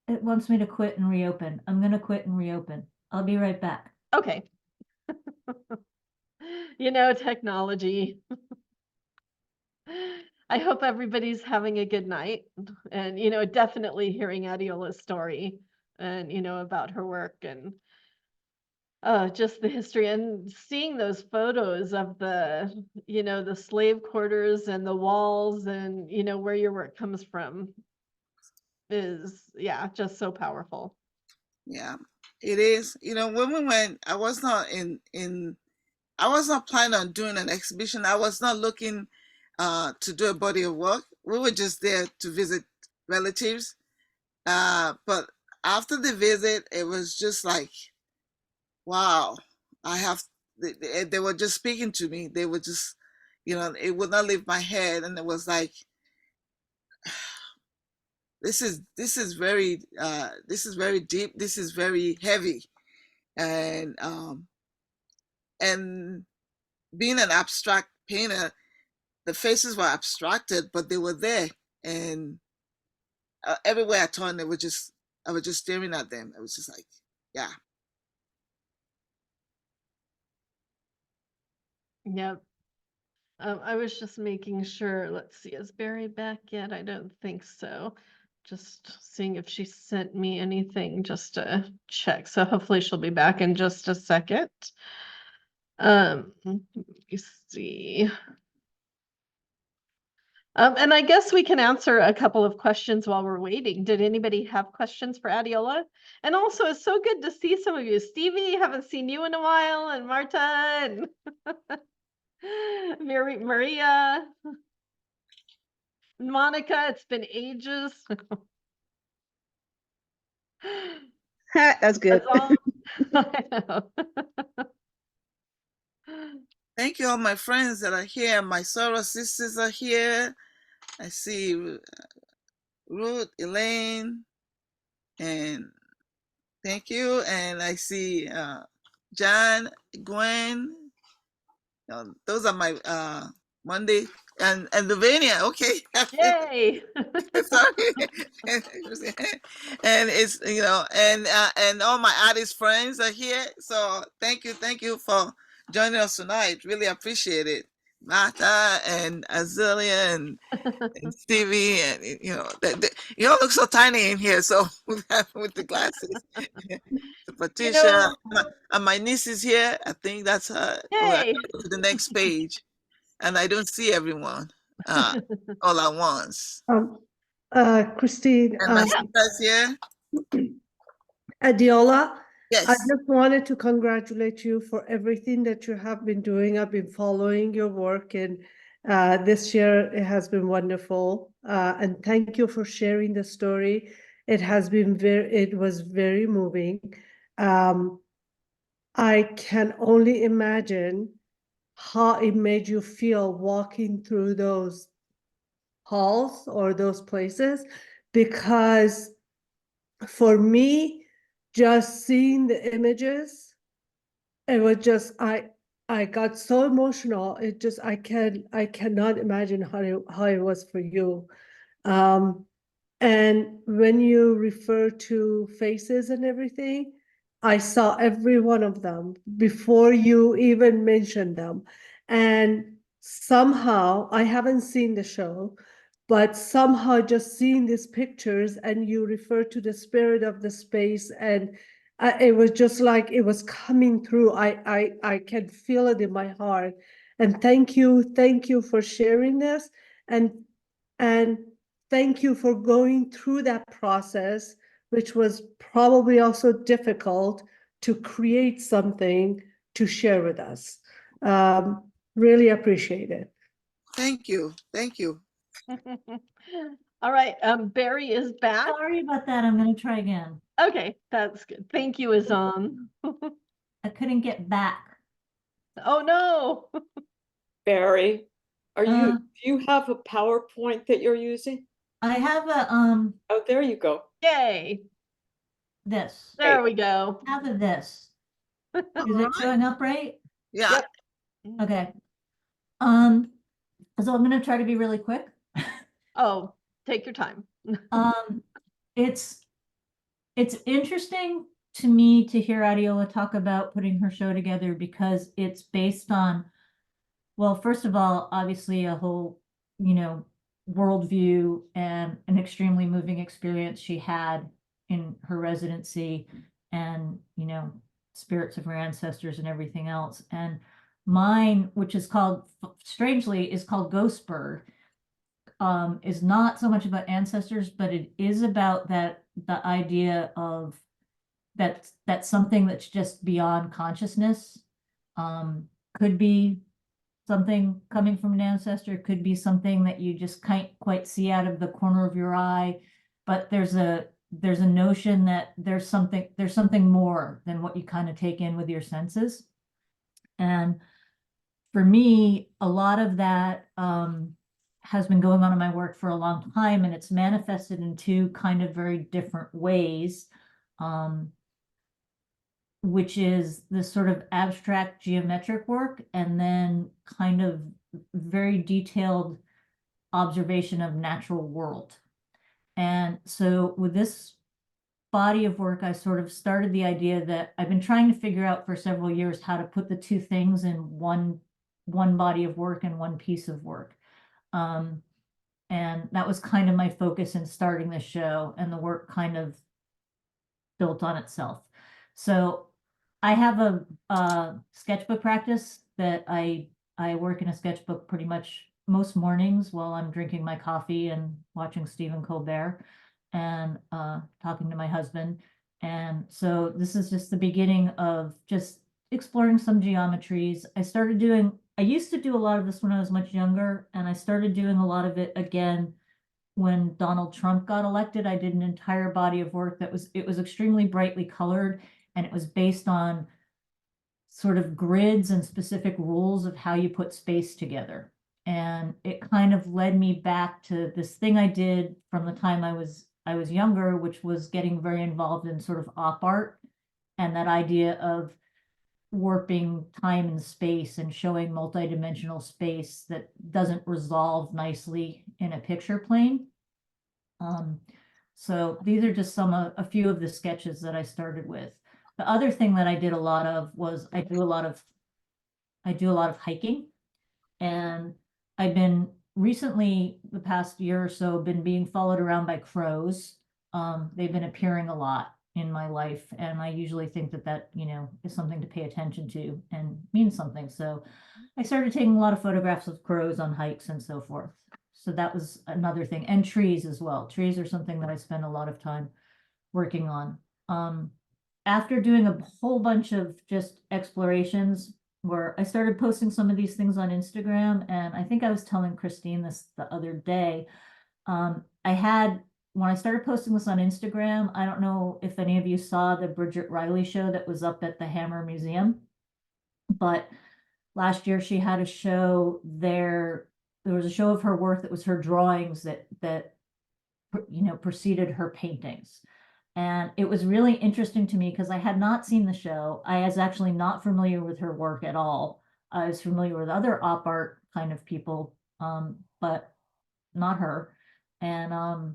It wants me to quit and reopen. I'm going to quit and reopen. I'll be right back. Okay. Technology. I hope everybody's having a good night, and definitely hearing Adeola's story, and about her work, and just the history, and seeing those photos of the slave quarters and the walls, and where your work comes from is, yeah, just so powerful. Yeah, it is. When we went, I was not I was not planning on doing an exhibition. I was not looking to do a body of work. We were just there to visit relatives. But after the visit, it was just like, wow, they were just speaking to me. They were just, it would not leave my head. And it was like, this is very deep. This is very heavy. And being an abstract painter, the faces were abstracted, but they were there. And everywhere I turned, I was just staring at them. I was just like, yeah. Yep. I was just making sure. Let's see, is Barrie back yet? I don't think so. Just seeing if she sent me anything just to check. So hopefully she'll be back in just a second. Let me see. And I guess we can answer a couple of questions while we're waiting. Did anybody have questions for Adeola? And also, it's so good to see some of you. Stevie, haven't seen you in a while, and Marta, and Maria, Monica, it's been ages. That's good. That's all. I know. Thank you, all my friends that are here. My soror sisters are here. I see Ruth, Elaine, and thank you. And I see John, Gwen. Those are my Monday and Lavinia. Okay. Yay. Sorry. And it's and all my artist friends are here. So thank you for joining us tonight. Really appreciate it. Martha and Azealia and Stevie, and you all look so tiny in here. So with the glasses, Patricia, and my niece is here. I think that's her. Yay. Go to the next page, and I don't see everyone all at once. Christine, And my sister's here. Adeola, Yes. I just wanted to congratulate you for everything that you have been doing. I've been following your work, and this year it has been wonderful. And thank you for sharing the story. It was very moving. I can only imagine how it made you feel walking through those halls or those places, because for me, just seeing the images, it was just I got so emotional. It just I cannot imagine how it was for you. And when you refer to faces and everything, I saw every one of them before you even mentioned them. And somehow, I haven't seen the show, but somehow just seeing these pictures and you refer to the spirit of the space, and it was just like it was coming through. I can feel it in my heart. And thank you for sharing this. And thank you for going through that process, which was probably also difficult to create something to share with us. Really appreciate it. Thank you. All right, Barrie is back. Sorry about that. I'm going to try again. Okay, that's good. Thank you, Azam. I couldn't get back. Oh no. Barrie, do Uh, you have a PowerPoint that you're using? I have a Oh, there you go. Yay. this. There we go. I have a this. Is it Alright. showing up right? Yeah. Yep. Okay. So I'm going to try to be really quick. Oh, take your time. It's interesting to me to hear Adeola talk about putting her show together, because it's based on, well, first of all, obviously a whole, worldview and an extremely moving experience she had in her residency, and, spirits of her ancestors and everything else. And mine, which is called, strangely, is called Ghost Bird, is not so much about ancestors, but it is about the idea of that's something that's just beyond consciousness. Could be something coming from an ancestor, could be something that you just can't quite see out of the corner of your eye, but there's a notion that there's something more than what you kind of take in with your senses. And for me, a lot of that has been going on in my work for a long time, and it's manifested in two kind of very different ways, which is this sort of abstract geometric work, and then kind of very detailed observation of natural world. And so with this body of work, I sort of started the idea that I've been trying to figure out for several years how to put the two things in one body of work and one piece of work. And that was kind of my focus in starting the show, and the work kind of built on itself. So I have a sketchbook practice that I work in a sketchbook pretty much most mornings while I'm drinking my coffee and watching Stephen Colbert and talking to my husband. And so this is just the beginning of just exploring some geometries. I used to do a lot of this when I was much younger, and I started doing a lot of it again when Donald Trump got elected. I did an entire body of work it was extremely brightly colored, and it was based on sort of grids and specific rules of how you put space together. And it kind of led me back to this thing I did from the time I was younger, which was getting very involved in sort of op art and that idea of warping time and space and showing multidimensional space that doesn't resolve nicely in a picture plane. So these are just a few of the sketches that I started with. The other thing that I did a lot of was I do a lot of hiking, and I've been recently, the past year or so, been being followed around by crows. They've been appearing a lot in my life, and I usually think that is something to pay attention to and means something. So I started taking a lot of photographs of crows on hikes and so forth. So that was another thing, and trees as well. Trees are something that I spend a lot of time working on. After doing a whole bunch of just explorations, where I started posting some of these things on Instagram, and I think I was telling Christine this the other day. When I started posting this on Instagram, I don't know if any of you saw the Bridget Riley show that was up at the Hammer Museum, but last year she had a show there. There was a show of her work that was her drawings that preceded her paintings. And it was really interesting to me because I had not seen the show. I was actually not familiar with her work at all. I was familiar with other op art kind of people, but not her. And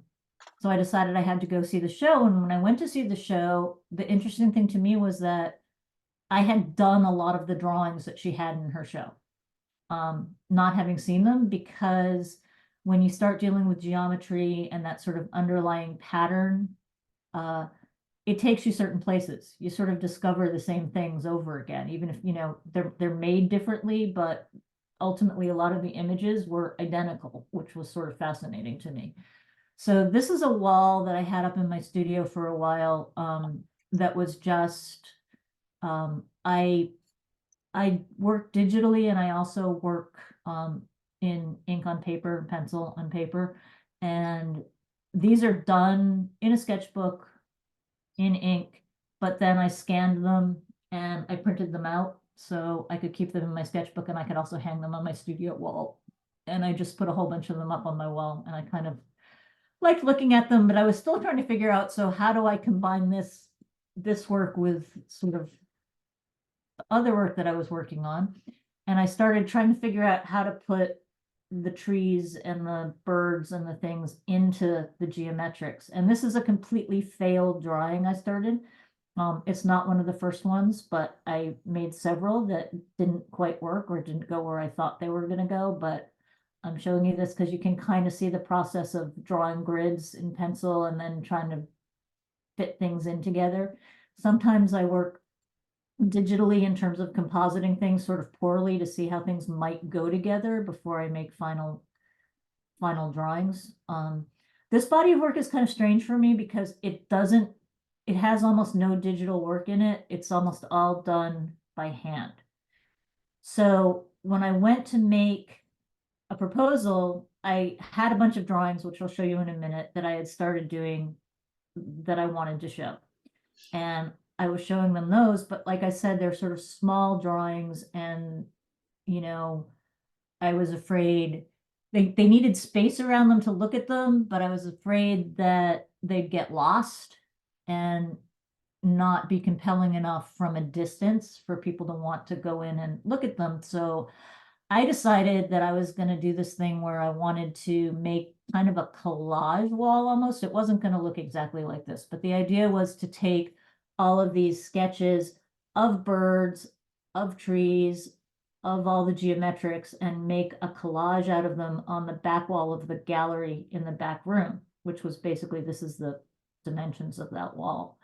so I decided I had to go see the show. And when I went to see the show, the interesting thing to me was that I had done a lot of the drawings that she had in her show, not having seen them, because when you start dealing with geometry and that sort of underlying pattern, it takes you certain places. You sort of discover the same things over again, even if they're made differently, but ultimately a lot of the images were identical, which was sort of fascinating to me. So this is a wall that I had up in my studio for a while, that was just I work digitally, and I also work in ink on paper, pencil on paper, and these are done in a sketchbook in ink, but then I scanned them and I printed them out so I could keep them in my sketchbook, and I could also hang them on my studio wall. And I just put a whole bunch of them up on my wall, and I kind of liked looking at them, but I was still trying to figure out, so how do I combine this work with sort of other work that I was working on? And I started trying to figure out how to put the trees and the birds and the things into the geometrics. And this is a completely failed drawing I started. It's not one of the first ones, but I made several that didn't quite work or didn't go where I thought they were going to go. But I'm showing you this because you can kind of see the process of drawing grids in pencil and then trying to fit things in together. Sometimes I work digitally in terms of compositing things sort of poorly to see how things might go together before I make final drawings. This body of work is kind of strange for me because it has almost no digital work in it. It's almost all done by hand. So when I went to make a proposal, I had a bunch of drawings, which I'll show you in a minute, that I had started doing that I wanted to show. And I was showing them those, but like I said, they're sort of small drawings, and I was afraid they needed space around them to look at them, but I was afraid that they'd get lost and not be compelling enough from a distance for people to want to go in and look at them. So I decided that I was going to do this thing where I wanted to make kind of a collage wall almost. It wasn't going to look exactly like this, but the idea was to take all of these sketches of birds, of trees, of all the geometrics, and make a collage out of them on the back wall of the gallery in the back room, which was basically, this is the dimensions of that wall.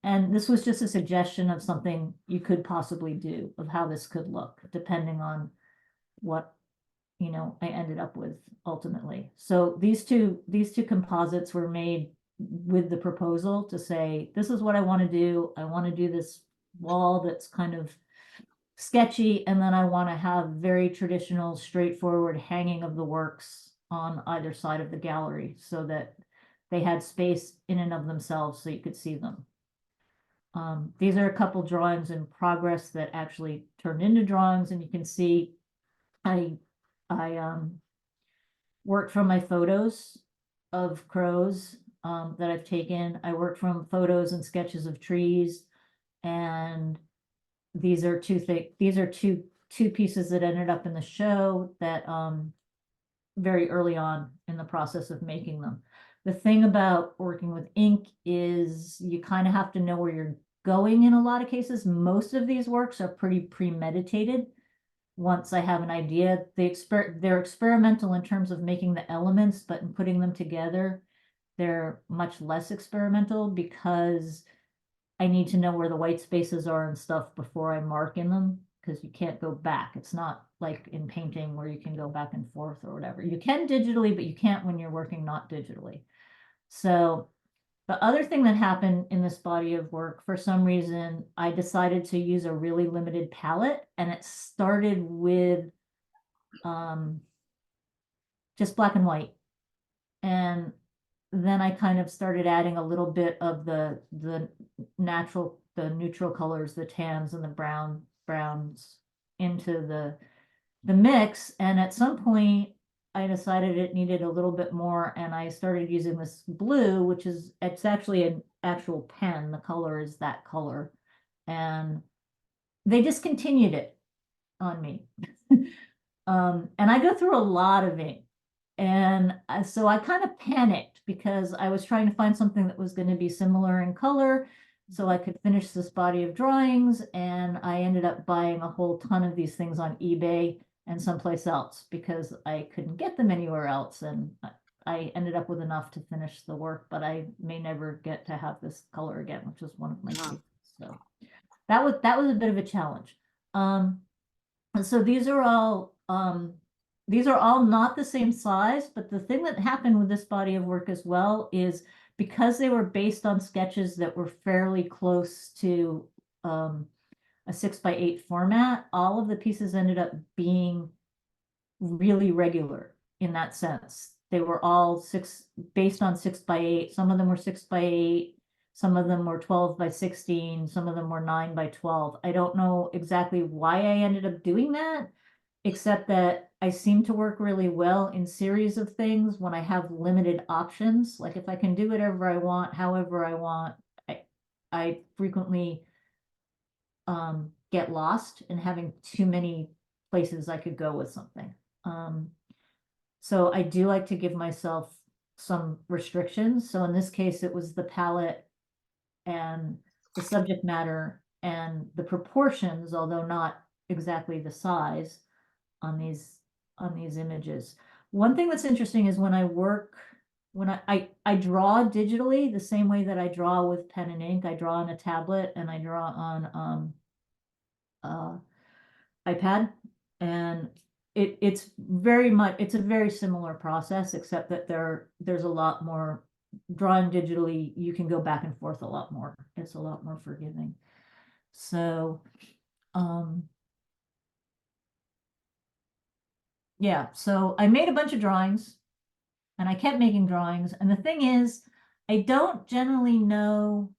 And this was just a suggestion of something you could possibly do, of how this could look, depending on what you know, I ended up with ultimately. So these two composites were made with the proposal to say, this is what I want to do. I want to do this wall that's kind of sketchy, and then I want to have very traditional, straightforward hanging of the works on either side of the gallery so that they had space in and of themselves so you could see them. These are a couple drawings in progress that actually turned into drawings, and you can see I worked from my photos of crows that I've taken. I worked from photos and sketches of trees, and these are two pieces that ended up in the show that very early on in the process of making them. The thing about working with ink is you kind of have to know where you're going in a lot of cases. Most of these works are pretty premeditated. Once I have an idea, they're experimental in terms of making the elements, but in putting them together, they're much less experimental because I need to know where the white spaces are and stuff before I mark in them, because you can't go back. It's not like in painting where you can go back and forth or whatever. You can digitally, but you can't when you're working not digitally. So the other thing that happened in this body of work, for some reason, I decided to use a really limited palette, and it started with just black and white. And then I kind of started adding a little bit of the neutral colors, the tans and the browns into the mix. And at some point I decided it needed a little bit more, and I started using this blue, it's actually an actual pen. The color is that color, and they discontinued it on me. And I go through a lot of ink, and so I kind of panicked because I was trying to find something that was going to be similar in color so I could finish this body of drawings, and I ended up buying a whole ton of these things on eBay and someplace else because I couldn't get them anywhere else, and I ended up with enough to finish the work, but I may never get to have this color again, which was one of my favorites. So that was a bit of a challenge. So these are all not the same size, but the thing that happened with this body of work as well is because they were based on sketches that were fairly close to a 6x8 format, all of the pieces ended up being really regular in that sense. They were all based on 6x8. Some of them were 6x8. Some of them were 12x16. Some of them were 9x12. I don't know exactly why I ended up doing that, except that I seem to work really well in series of things when I have limited options. Like if I can do whatever I want, however I want, I frequently get lost in having too many places I could go with something. So I do like to give myself some restrictions. So in this case, it was the palette and the subject matter and the proportions, although not exactly the size on these images. One thing that's interesting is when I draw digitally the same way that I draw with pen and ink. I draw on a tablet and I draw on iPad, and it's a very similar process, except that there's a lot more drawing digitally. You can go back and forth a lot more. It's a lot more forgiving. So yeah, so I made a bunch of drawings and I kept making drawings. And the thing is, I don't generally know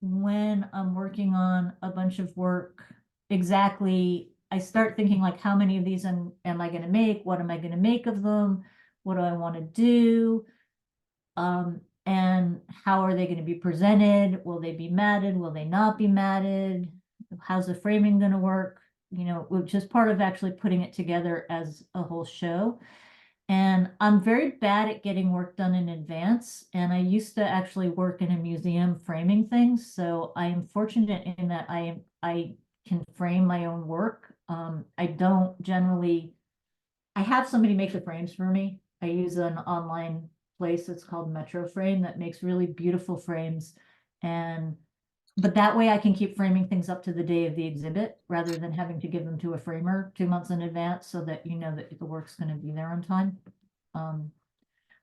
when I'm working on a bunch of work exactly. I start thinking like, how many of these am I going to make? What am I going to make of them? What do I want to do? And how are they going to be presented? Will they be matted? Will they not be matted? How's the framing going to work? You know, which is part of actually putting it together as a whole show. And I'm very bad at getting work done in advance. And I used to actually work in a museum framing things. So I am fortunate in that I can frame my own work. I don't generally, I have somebody make the frames for me. I use an online place that's called Metro Frame that makes really beautiful frames. And but that way I can keep framing things up to the day of the exhibit rather than having to give them to a framer 2 months in advance so that you know that the work's going to be there on time.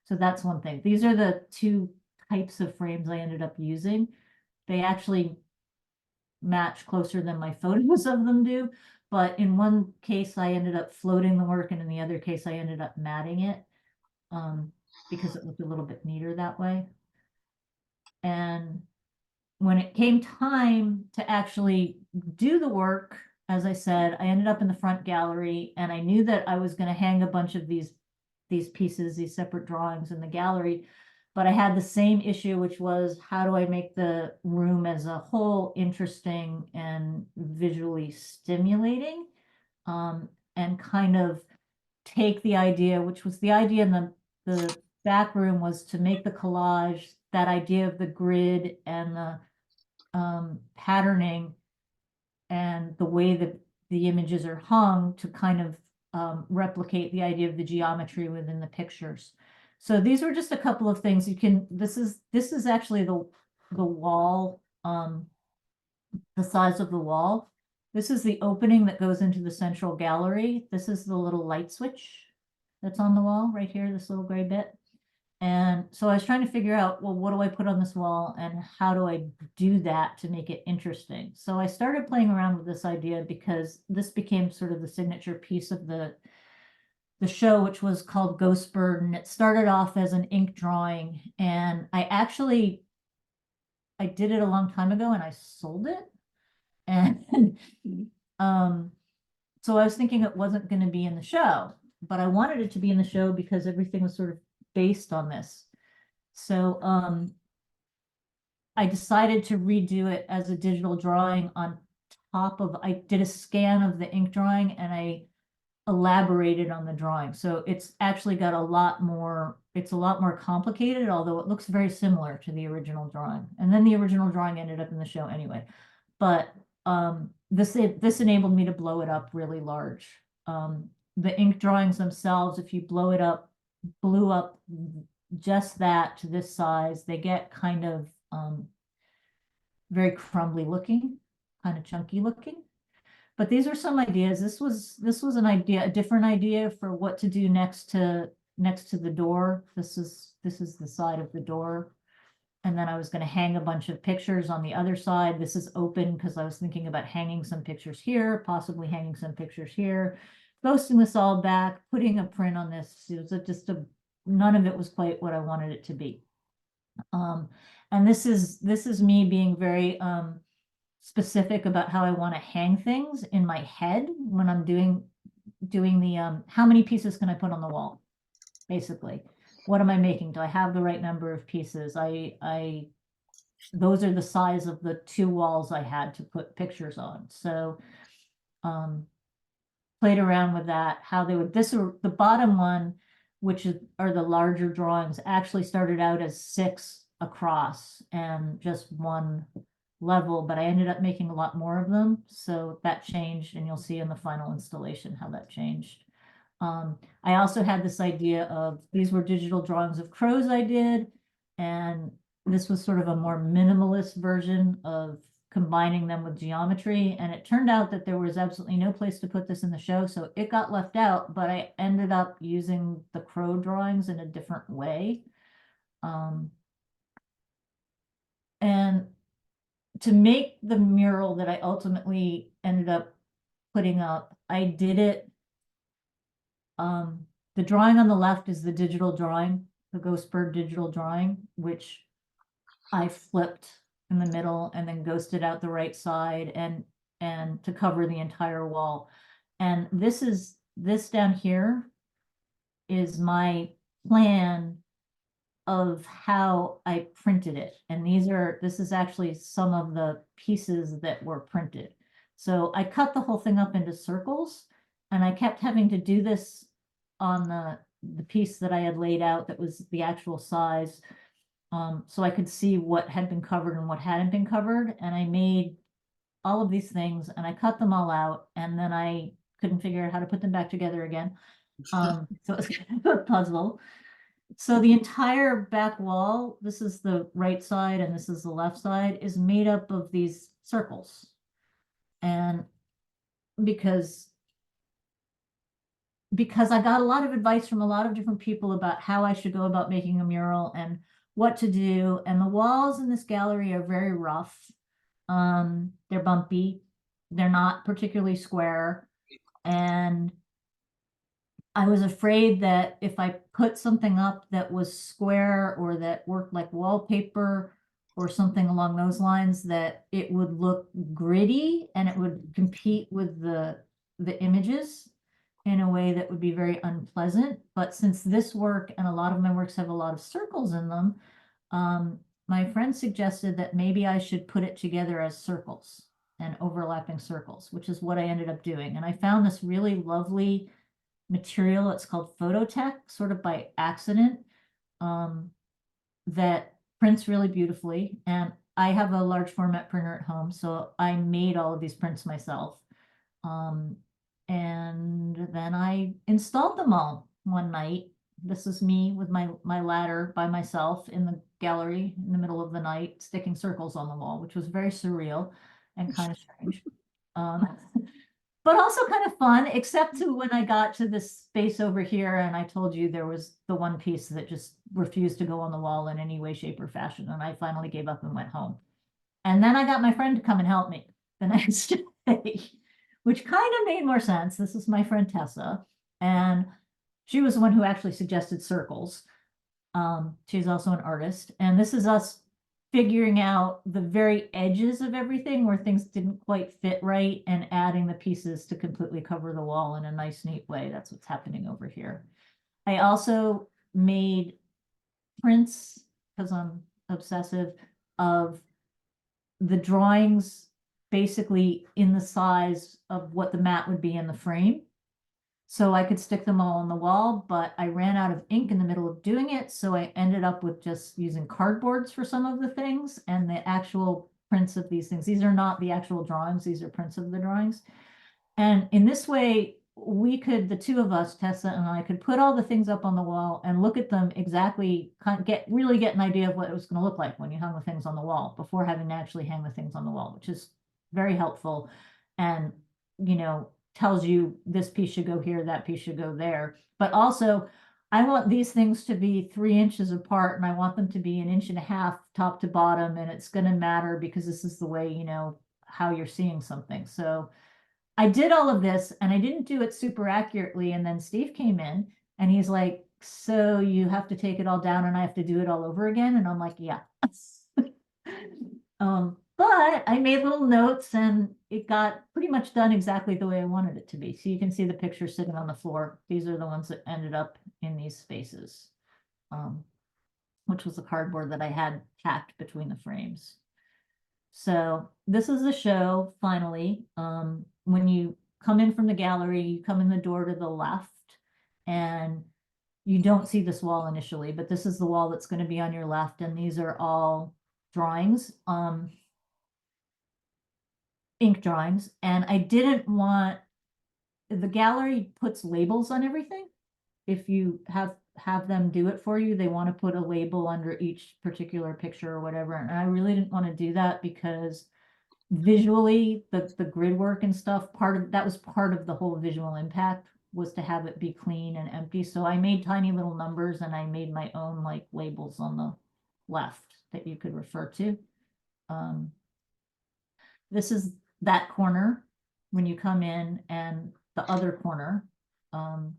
So that's one thing. These are the two types of frames I ended up using. They actually match closer than my photos of them do. But in one case, I ended up floating the work, and in the other case, I ended up matting it because it looked a little bit neater that way. And when it came time to actually do the work, as I said, I ended up in the front gallery, and I knew that I was going to hang a bunch of these pieces, these separate drawings in the gallery. But I had the same issue, which was how do I make the room as a whole interesting and visually stimulating, and kind of take the idea, which was the idea in the back room, was to make the collage, that idea of the grid and the patterning and the way that the images are hung to kind of replicate the idea of the geometry within the pictures. So these were just a couple of things you can, this is actually the wall, the size of the wall. This is the opening that goes into the central gallery. This is the little light switch that's on the wall right here, this little gray bit. And so I was trying to figure out, well, what do I put on this wall and how do I do that to make it interesting? So I started playing around with this idea because this became sort of the signature piece of the show, which was called Ghost Bird. And it started off as an ink drawing. And I did it a long time ago and I sold it. And so I was thinking it wasn't going to be in the show, but I wanted it to be in the show because everything was sort of based on this. So I decided to redo it as a digital drawing on top of, I did a scan of the ink drawing and I elaborated on the drawing. So it's actually got a lot more, it's a lot more complicated, although it looks very similar to the original drawing. And then the original drawing ended up in the show anyway. But this enabled me to blow it up really large. The ink drawings themselves, if you blew up just that to this size, they get kind of very crumbly looking, kind of chunky looking. But these are some ideas. This was an idea, a different idea for what to do next to the door. This is the side of the door. And then I was going to hang a bunch of pictures on the other side. This is open because I was thinking about hanging some pictures here, possibly hanging some pictures here, ghosting this all back, putting a print on this. It was none of it was quite what I wanted it to be. And this is me being very specific about how I want to hang things in my head when I'm doing the how many pieces can I put on the wall, basically. What am I making? Do I have the right number of pieces? Those are the size of the two walls I had to put pictures on. So played around with that, how they would, the bottom one, which are the larger drawings, actually started out as 6 across and just 1 level, but I ended up making a lot more of them. So that changed, and you'll see in the final installation how that changed. I also had this idea of, these were digital drawings of crows I did, and this was sort of a more minimalist version of combining them with geometry. And it turned out that there was absolutely no place to put this in the show, so it got left out, but I ended up using the crow drawings in a different way. And to make the mural that I ultimately ended up putting up, I did it. The drawing on the left is the digital drawing, the Ghost Bird digital drawing, which I flipped in the middle and then ghosted out the right side and to cover the entire wall. And this down here is my plan of how I printed it. And this is actually some of the pieces that were printed. So I cut the whole thing up into circles, and I kept having to do this on the piece that I had laid out that was the actual size, so I could see what had been covered and what hadn't been covered. And I made all of these things and I cut them all out, and then I couldn't figure out how to put them back together again. So it was kind of a puzzle. So the entire back wall, this is the right side and this is the left side, is made up of these circles. And because I got a lot of advice from a lot of different people about how I should go about making a mural and what to do. And the walls in this gallery are very rough. They're bumpy. They're not particularly square. And I was afraid that if I put something up that was square or that worked like wallpaper or something along those lines, that it would look gritty and it would compete with the images in a way that would be very unpleasant. But since this work and a lot of my works have a lot of circles in them, my friend suggested that maybe I should put it together as circles and overlapping circles, which is what I ended up doing. And I found this really lovely material. It's called Phototech, sort of by accident, that prints really beautifully. And I have a large format printer at home, so I made all of these prints myself. And then I installed them all one night. This is me with my ladder by myself in the gallery in the middle of the night, sticking circles on the wall, which was very surreal and kind of strange. But also kind of fun, except to when I got to this space over here and I told you there was the one piece that just refused to go on the wall in any way, shape, or fashion. And I finally gave up and went home. And then I got my friend to come and help me the next day, which kind of made more sense. This is my friend Tessa, and she was the one who actually suggested circles. She's also an artist, and this is us figuring out the very edges of everything where things didn't quite fit right and adding the pieces to completely cover the wall in a nice, neat way. That's what's happening over here. I also made prints, because I'm obsessive, of the drawings basically in the size of what the mat would be in the frame. So I could stick them all on the wall, but I ran out of ink in the middle of doing it. So I ended up with just using cardboards for some of the things and the actual prints of these things. These are not the actual drawings. These are prints of the drawings. And in this way, we could, the two of us, Tessa and I, could put all the things up on the wall and look at them exactly, really get an idea of what it was going to look like when you hung the things on the wall before having to actually hang the things on the wall, which is very helpful. And, you know, tells you this piece should go here, that piece should go there. But also, I want these things to be 3 inches apart, and I want them to be 1.5 inches top to bottom, and it's going to matter because this is the way, you know, how you're seeing something. So I did all of this, and I didn't do it super accurately. And then Steve came in, and he's like, so you have to take it all down, and I have to do it all over again. And I'm like, yeah. But I made little notes and it got pretty much done exactly the way I wanted it to be. So you can see the picture sitting on the floor. These are the ones that ended up in these spaces, which was the cardboard that I had tacked between the frames. So this is the show, finally. When you come in from the gallery, you come in the door to the left and you don't see this wall initially, but this is the wall that's going to be on your left. And these are all drawings. Ink drawings, and I didn't want, the gallery puts labels on everything. If you have them do it for you, they want to put a label under each particular picture or whatever, and I really didn't want to do that because visually the grid work and stuff, that was part of the whole visual impact, was to have it be clean and empty. So I made tiny little numbers and I made my own like labels on the left that you could refer to. This is that corner when you come in, and the other corner. And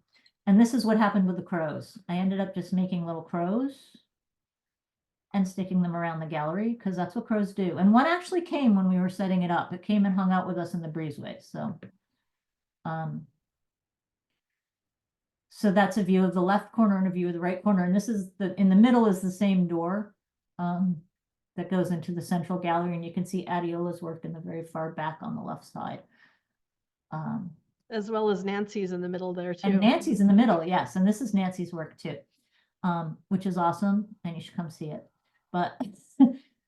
this is what happened with the crows. I ended up just making little crows and sticking them around the gallery because that's what crows do. And one actually came when we were setting it up. It came and hung out with us in the breezeway. So that's a view of the left corner and a view of the right corner. And this is in the middle is the same door. That goes into the central gallery, and you can see Adeola's work in the very far back on the left side. As well as Nancy's in the middle there too. And Nancy's in the middle, yes, and this is Nancy's work too, which is awesome, and you should come see it. But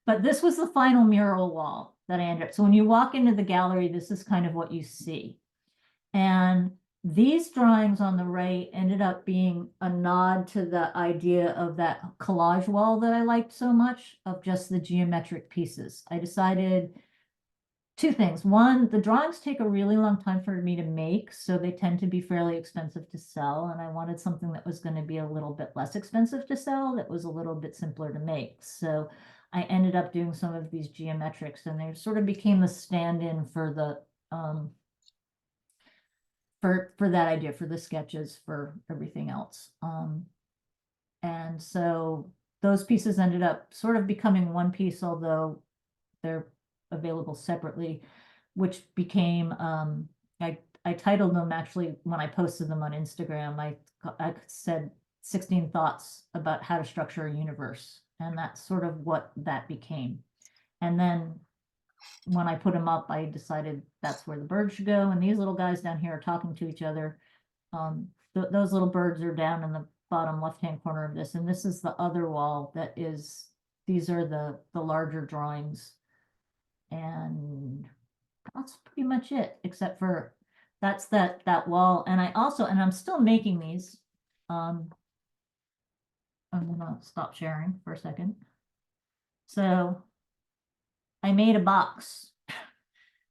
but this was the final mural wall that I ended up. So when you walk into the gallery, this is kind of what you see. And These drawings on the right ended up being a nod to the idea of that collage wall that I liked so much, of just the geometric pieces. I decided two things. One, the drawings take a really long time for me to make, so they tend to be fairly expensive to sell. And I wanted something that was going to be a little bit less expensive to sell, that was a little bit simpler to make. So I ended up doing some of these geometrics, and they sort of became the stand-in for the for that idea, for the sketches, for everything else. And so those pieces ended up sort of becoming one piece, although they're available separately, which became, I titled them, actually, when I posted them on Instagram, I said 16 thoughts about how to structure a universe. And that's sort of what that became. And then when I put them up, I decided that's where the birds should go. And these little guys down here are talking to each other. Those little birds are down in the bottom left-hand corner of this. And this is the other wall that is, these are the larger drawings. And that's pretty much it, except for that's that wall. And I also, and I'm still making these. I'm gonna stop sharing for a second. So I made a box,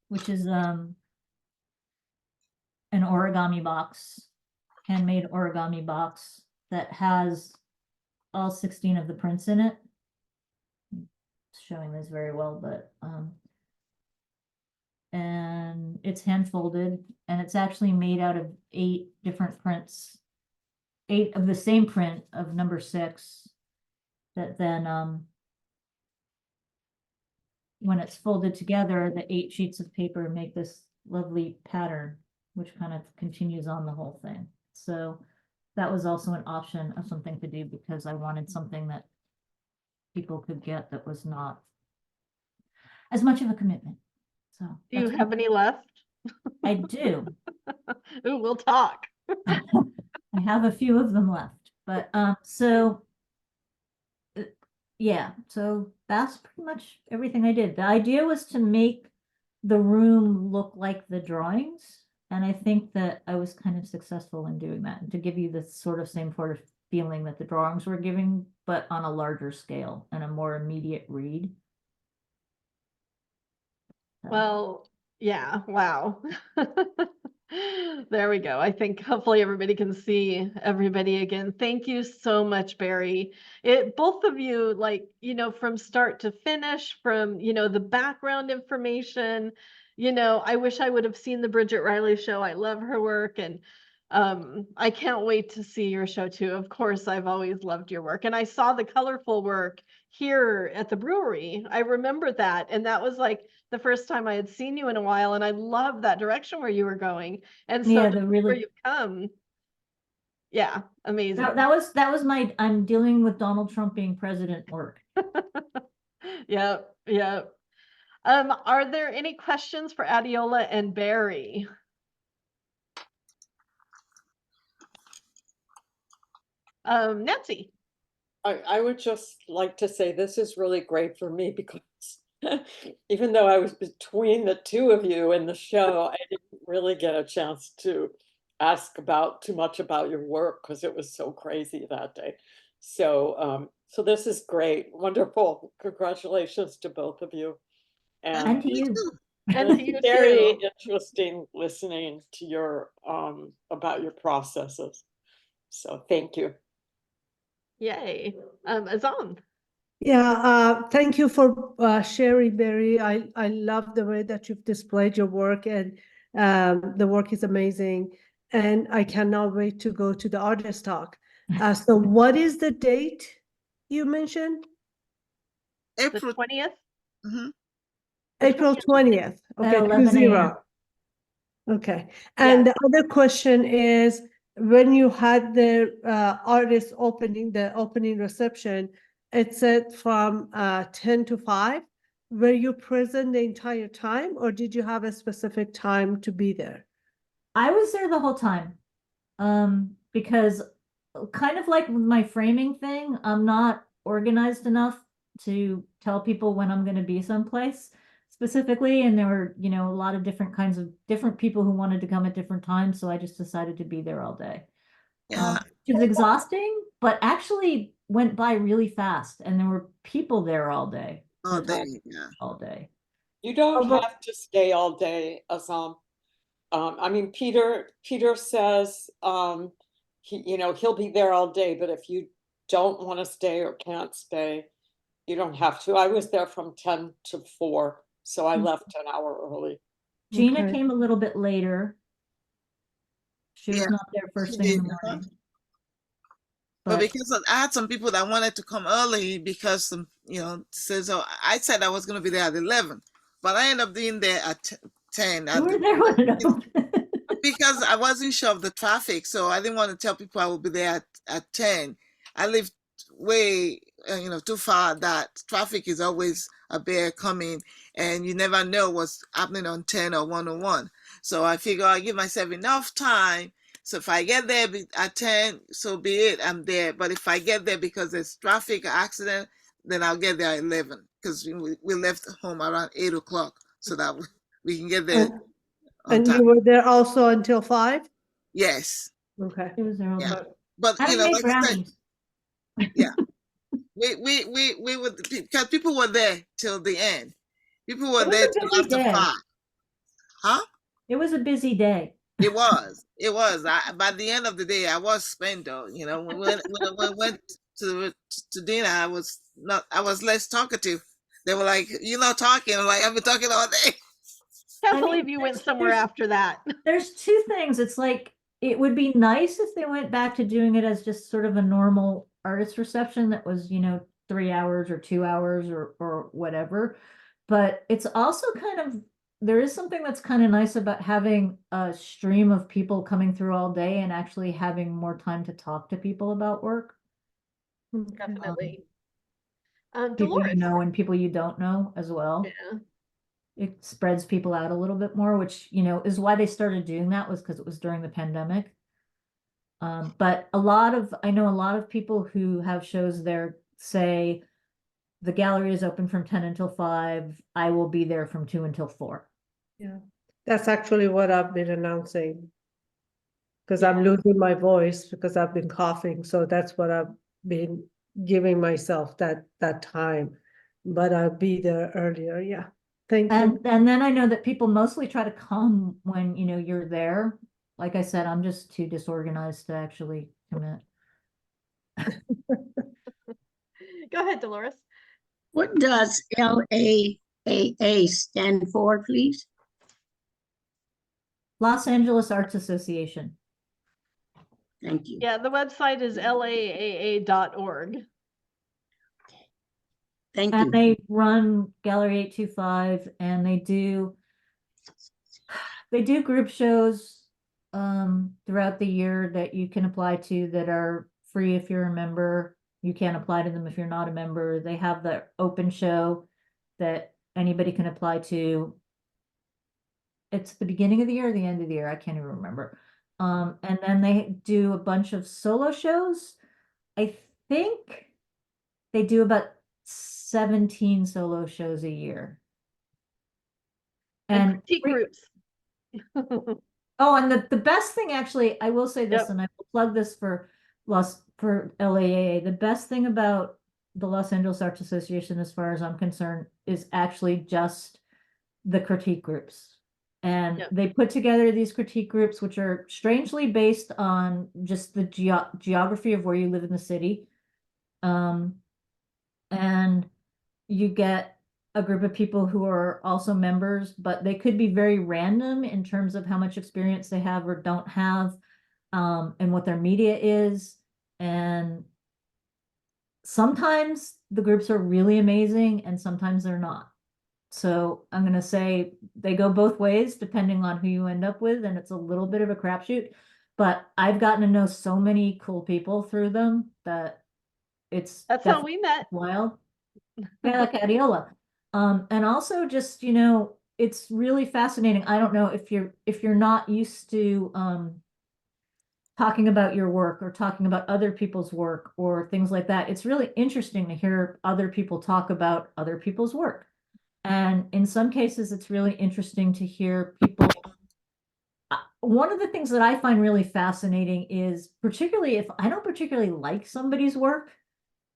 which is an origami box, handmade origami box that has all 16 of the prints in it. It's showing this very well, but and it's hand folded, and it's actually made out of 8 different prints, 8 of the same print of number 6, that then when it's folded together, the 8 sheets of paper make this lovely pattern, which kind of continues on the whole thing. So that was also an option of something to do, because I wanted something that people could get that was not as much of a commitment. So Do you have any left? I do. Ooh, we'll talk. I have a few of them left, but so yeah, so that's pretty much everything I did. The idea was to make the room look like the drawings, and I think that I was kind of successful in doing that, and to give you the sort of same sort of feeling that the drawings were giving, but on a larger scale and a more immediate read. So. Well, yeah, wow. There we go. I think hopefully everybody can see everybody again. Thank you so much, Barrie. Both of you, like, from start to finish, from, the background information, I wish I would have seen the Bridget Riley show. I love her work, and I can't wait to see your show too. Of course, I've always loved your work, and I saw the colorful work here at the brewery. I remember that, and that was like the first time I had seen you in a while, and I love that direction where you were going. And so Yeah, where you've come, yeah, amazing. That was my I'm dealing with Donald Trump being president work. Yeah, yeah. Are there any questions for Adeola and Barrie? Nancy. I would just like to say this is really great for me, because even though I was between the two of you in the show, I didn't really get a chance to ask too much about your work, because it was so crazy that day. So so this is great. Wonderful. Congratulations to both of you. And to you. And to you Very too. interesting listening to your about your processes. So thank you. Yay. Azam. Yeah, thank you for sharing, Barrie. I love the way that you've displayed your work, and the work is amazing. And I cannot wait to go to the artist talk. So what is the date you mentioned? The April 20th? mhm. April 20th. Okay, At 11 a.m. Okay. And Yes. the other question is, when you had the artist opening, the opening reception, it said from 10 to 5. Were you present the entire time, or did you have a specific time to be there? I was there the whole time. Because kind of like with my framing thing, I'm not organized enough to tell people when I'm going to be someplace. specifically, and there were, you know, a lot of different kinds of different people who wanted to come at different times, so I just decided to be there all day. Yeah. It was exhausting, but actually went by really fast, and there were people there all day. Oh, to there talk you go. all day. You don't Although- have to stay all day, Azam. I mean, Peter says, he'll be there all day, but if you don't want to stay or can't stay, you don't have to. I was there from 10 to 4, so I left an hour early. Gina Okay. came a little bit later. She was Yeah, not there first she thing in the did, morning. But But because I had some people that wanted to come early because so I said I was going to be there at 11, but I ended up being there at 10. you were there when it opened. Because I wasn't sure of the traffic, so I didn't want to tell people I would be there at 10. I live way, too far. That traffic is always a bear coming, and you never know what's happening on 10 or 101. So I figure I'll give myself enough time. So if I get there at 10, so be it, I'm there. But if I get there because there's traffic or accident, then I'll get there at 11, because we left home around 8 o'clock so that we can get there on And time. you were there also until 5? Yes. Okay. It was there all Yeah. day. But I made like I said, brownies. yeah, we would, because people were there till the end. People were It was there a till busy after day. 5. Huh? It was a busy day. It was. By the end of the day, I was spent though. When I went to dinner, I was less talkative. They were like, "You're not talking." I'm like, "I've been talking all day." Can't I mean, believe you went there's- somewhere there's- after that. There's two things. It's like, it would be nice if they went back to doing it as just sort of a normal artist reception that was, 3 hours or 2 hours or whatever. But it's also kind of, there is something that's kind of nice about having a stream of people coming through all day and actually having more time to talk to people about work. Definitely. People you Dolores. know and people you don't know as well. Yeah. It spreads people out a little bit more, which, is why they started doing that, was because it was during the pandemic. But I know a lot of people who have shows there say the gallery is open from 10 until 5. I will be there from 2 until 4. Yeah. That's actually what I've been announcing. Because I'm Yeah. losing my voice because I've been coughing. So that's what I've been giving myself that time. But I'll be there earlier. Yeah. Thank you. And then I know that people mostly try to come when, you're there. Like I said, I'm just too disorganized to actually commit. Go ahead, Dolores. What does LAAA stand for, please? Los Angeles Arts Association. Thank you. Yeah, the website is laaa.org. Thank And you. they run Gallery 825, and they do group shows throughout the year that you can apply to, that are free if you're a member. You can't apply to them if you're not a member. They have the open show that anybody can apply to. It's the beginning of the year or the end of the year, I can't even remember. And then they do a bunch of solo shows. I think they do about 17 solo shows a year. And critique groups. Oh, and the best thing, actually, I will say this, Yep. and I will plug this for LAAA. The best thing about the Los Angeles Arts Association, as far as I'm concerned, is actually just the critique groups. And Yep. they put together these critique groups, which are strangely based on just the geography of where you live in the city. And you get a group of people who are also members, but they could be very random in terms of how much experience they have or don't have, and what their media is. And sometimes the groups are really amazing and sometimes they're not. So I'm going to say they go both ways depending on who you end up with, and it's a little bit of a crapshoot. But I've gotten to know so many cool people through them that That's how we met. wild. Yeah, like Adeola. And also just, it's really fascinating. I don't know if you're not used to talking about your work or talking about other people's work or things like that. It's really interesting to hear other people talk about other people's work. And in some cases, it's really interesting to hear people. One of the things that I find really fascinating is, particularly if I don't particularly like somebody's work,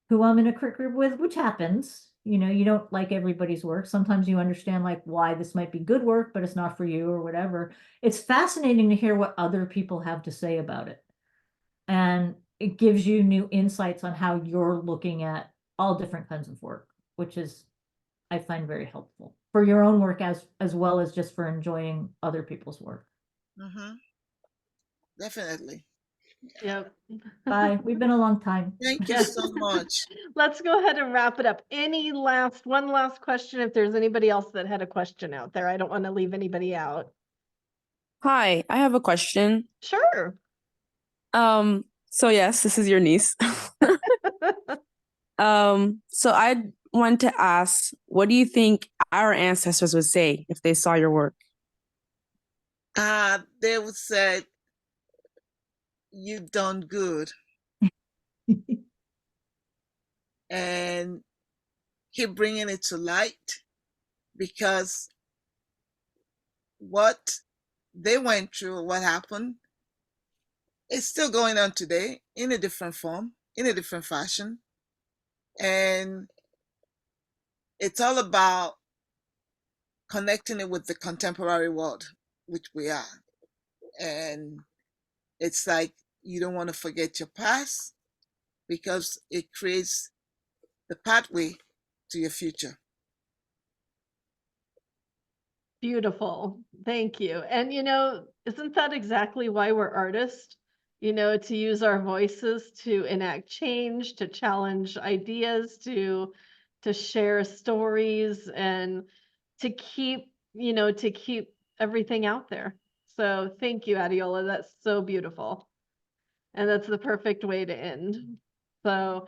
who I'm in a crit group with, which happens, you know, you don't like everybody's work. Sometimes you understand like why this might be good work, but it's not for you or whatever. It's fascinating to hear what other people have to say about it. And it gives you new insights on how you're looking at all different kinds of work, which is, I find very helpful for your own work as well as just for enjoying other people's work. Mm-hmm. Definitely. Yep. Bye. We've been a long time. Thank you so much. Let's go ahead and wrap it up. One last question, if there's anybody else that had a question out there. I don't want to leave anybody out. Hi, I have a question. Sure. So yes, this is your niece. So I want to ask, what do you think our ancestors would say if they saw your work? They would say, you've done good. And keep bringing it to light, because what they went through, what happened, it's still going on today in a different form, in a different fashion. And it's all about connecting it with the contemporary world, which we are. And it's like you don't want to forget your past, because it creates the pathway to your future. Beautiful. Thank you. And isn't that exactly why we're artists? To use our voices to enact change, to challenge ideas, to share stories, and to keep everything out there. So thank you, Adeola. That's so beautiful. And that's the perfect way to end. So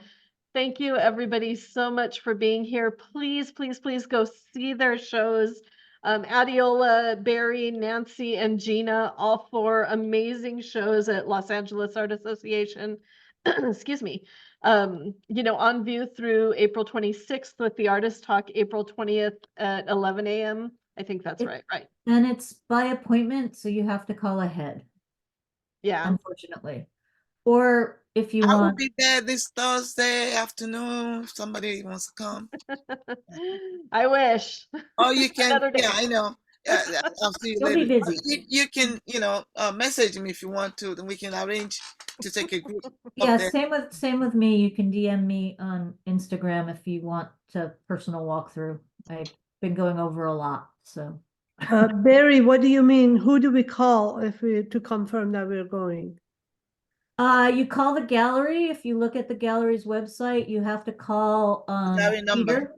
thank you, everybody, so much for being here. Please, please, please go see their shows. Adeola, Barrie, Nancy, and Gina, all four amazing shows at Los Angeles Art Association. Excuse me. On view through April 26th with the Artist Talk, April 20th at 11 a.m. I think that's right. And it's by appointment, so you have to call ahead. Yeah. Unfortunately. Or if you I will want. be there this Thursday afternoon if somebody wants to come. I wish. Oh, you can. Another day. Yeah, I know. I'll see you You'll later. be busy. You can, message me if you want to. Then we can arrange to take a group. Yeah, Up there. same with me. You can DM me on Instagram if you want to personal walkthrough. I've been going over a lot, so. Barrie, what do you mean? Who do we call to confirm that we're going? You call the gallery. If you look at the gallery's website, you have to call Gallery number. Peter.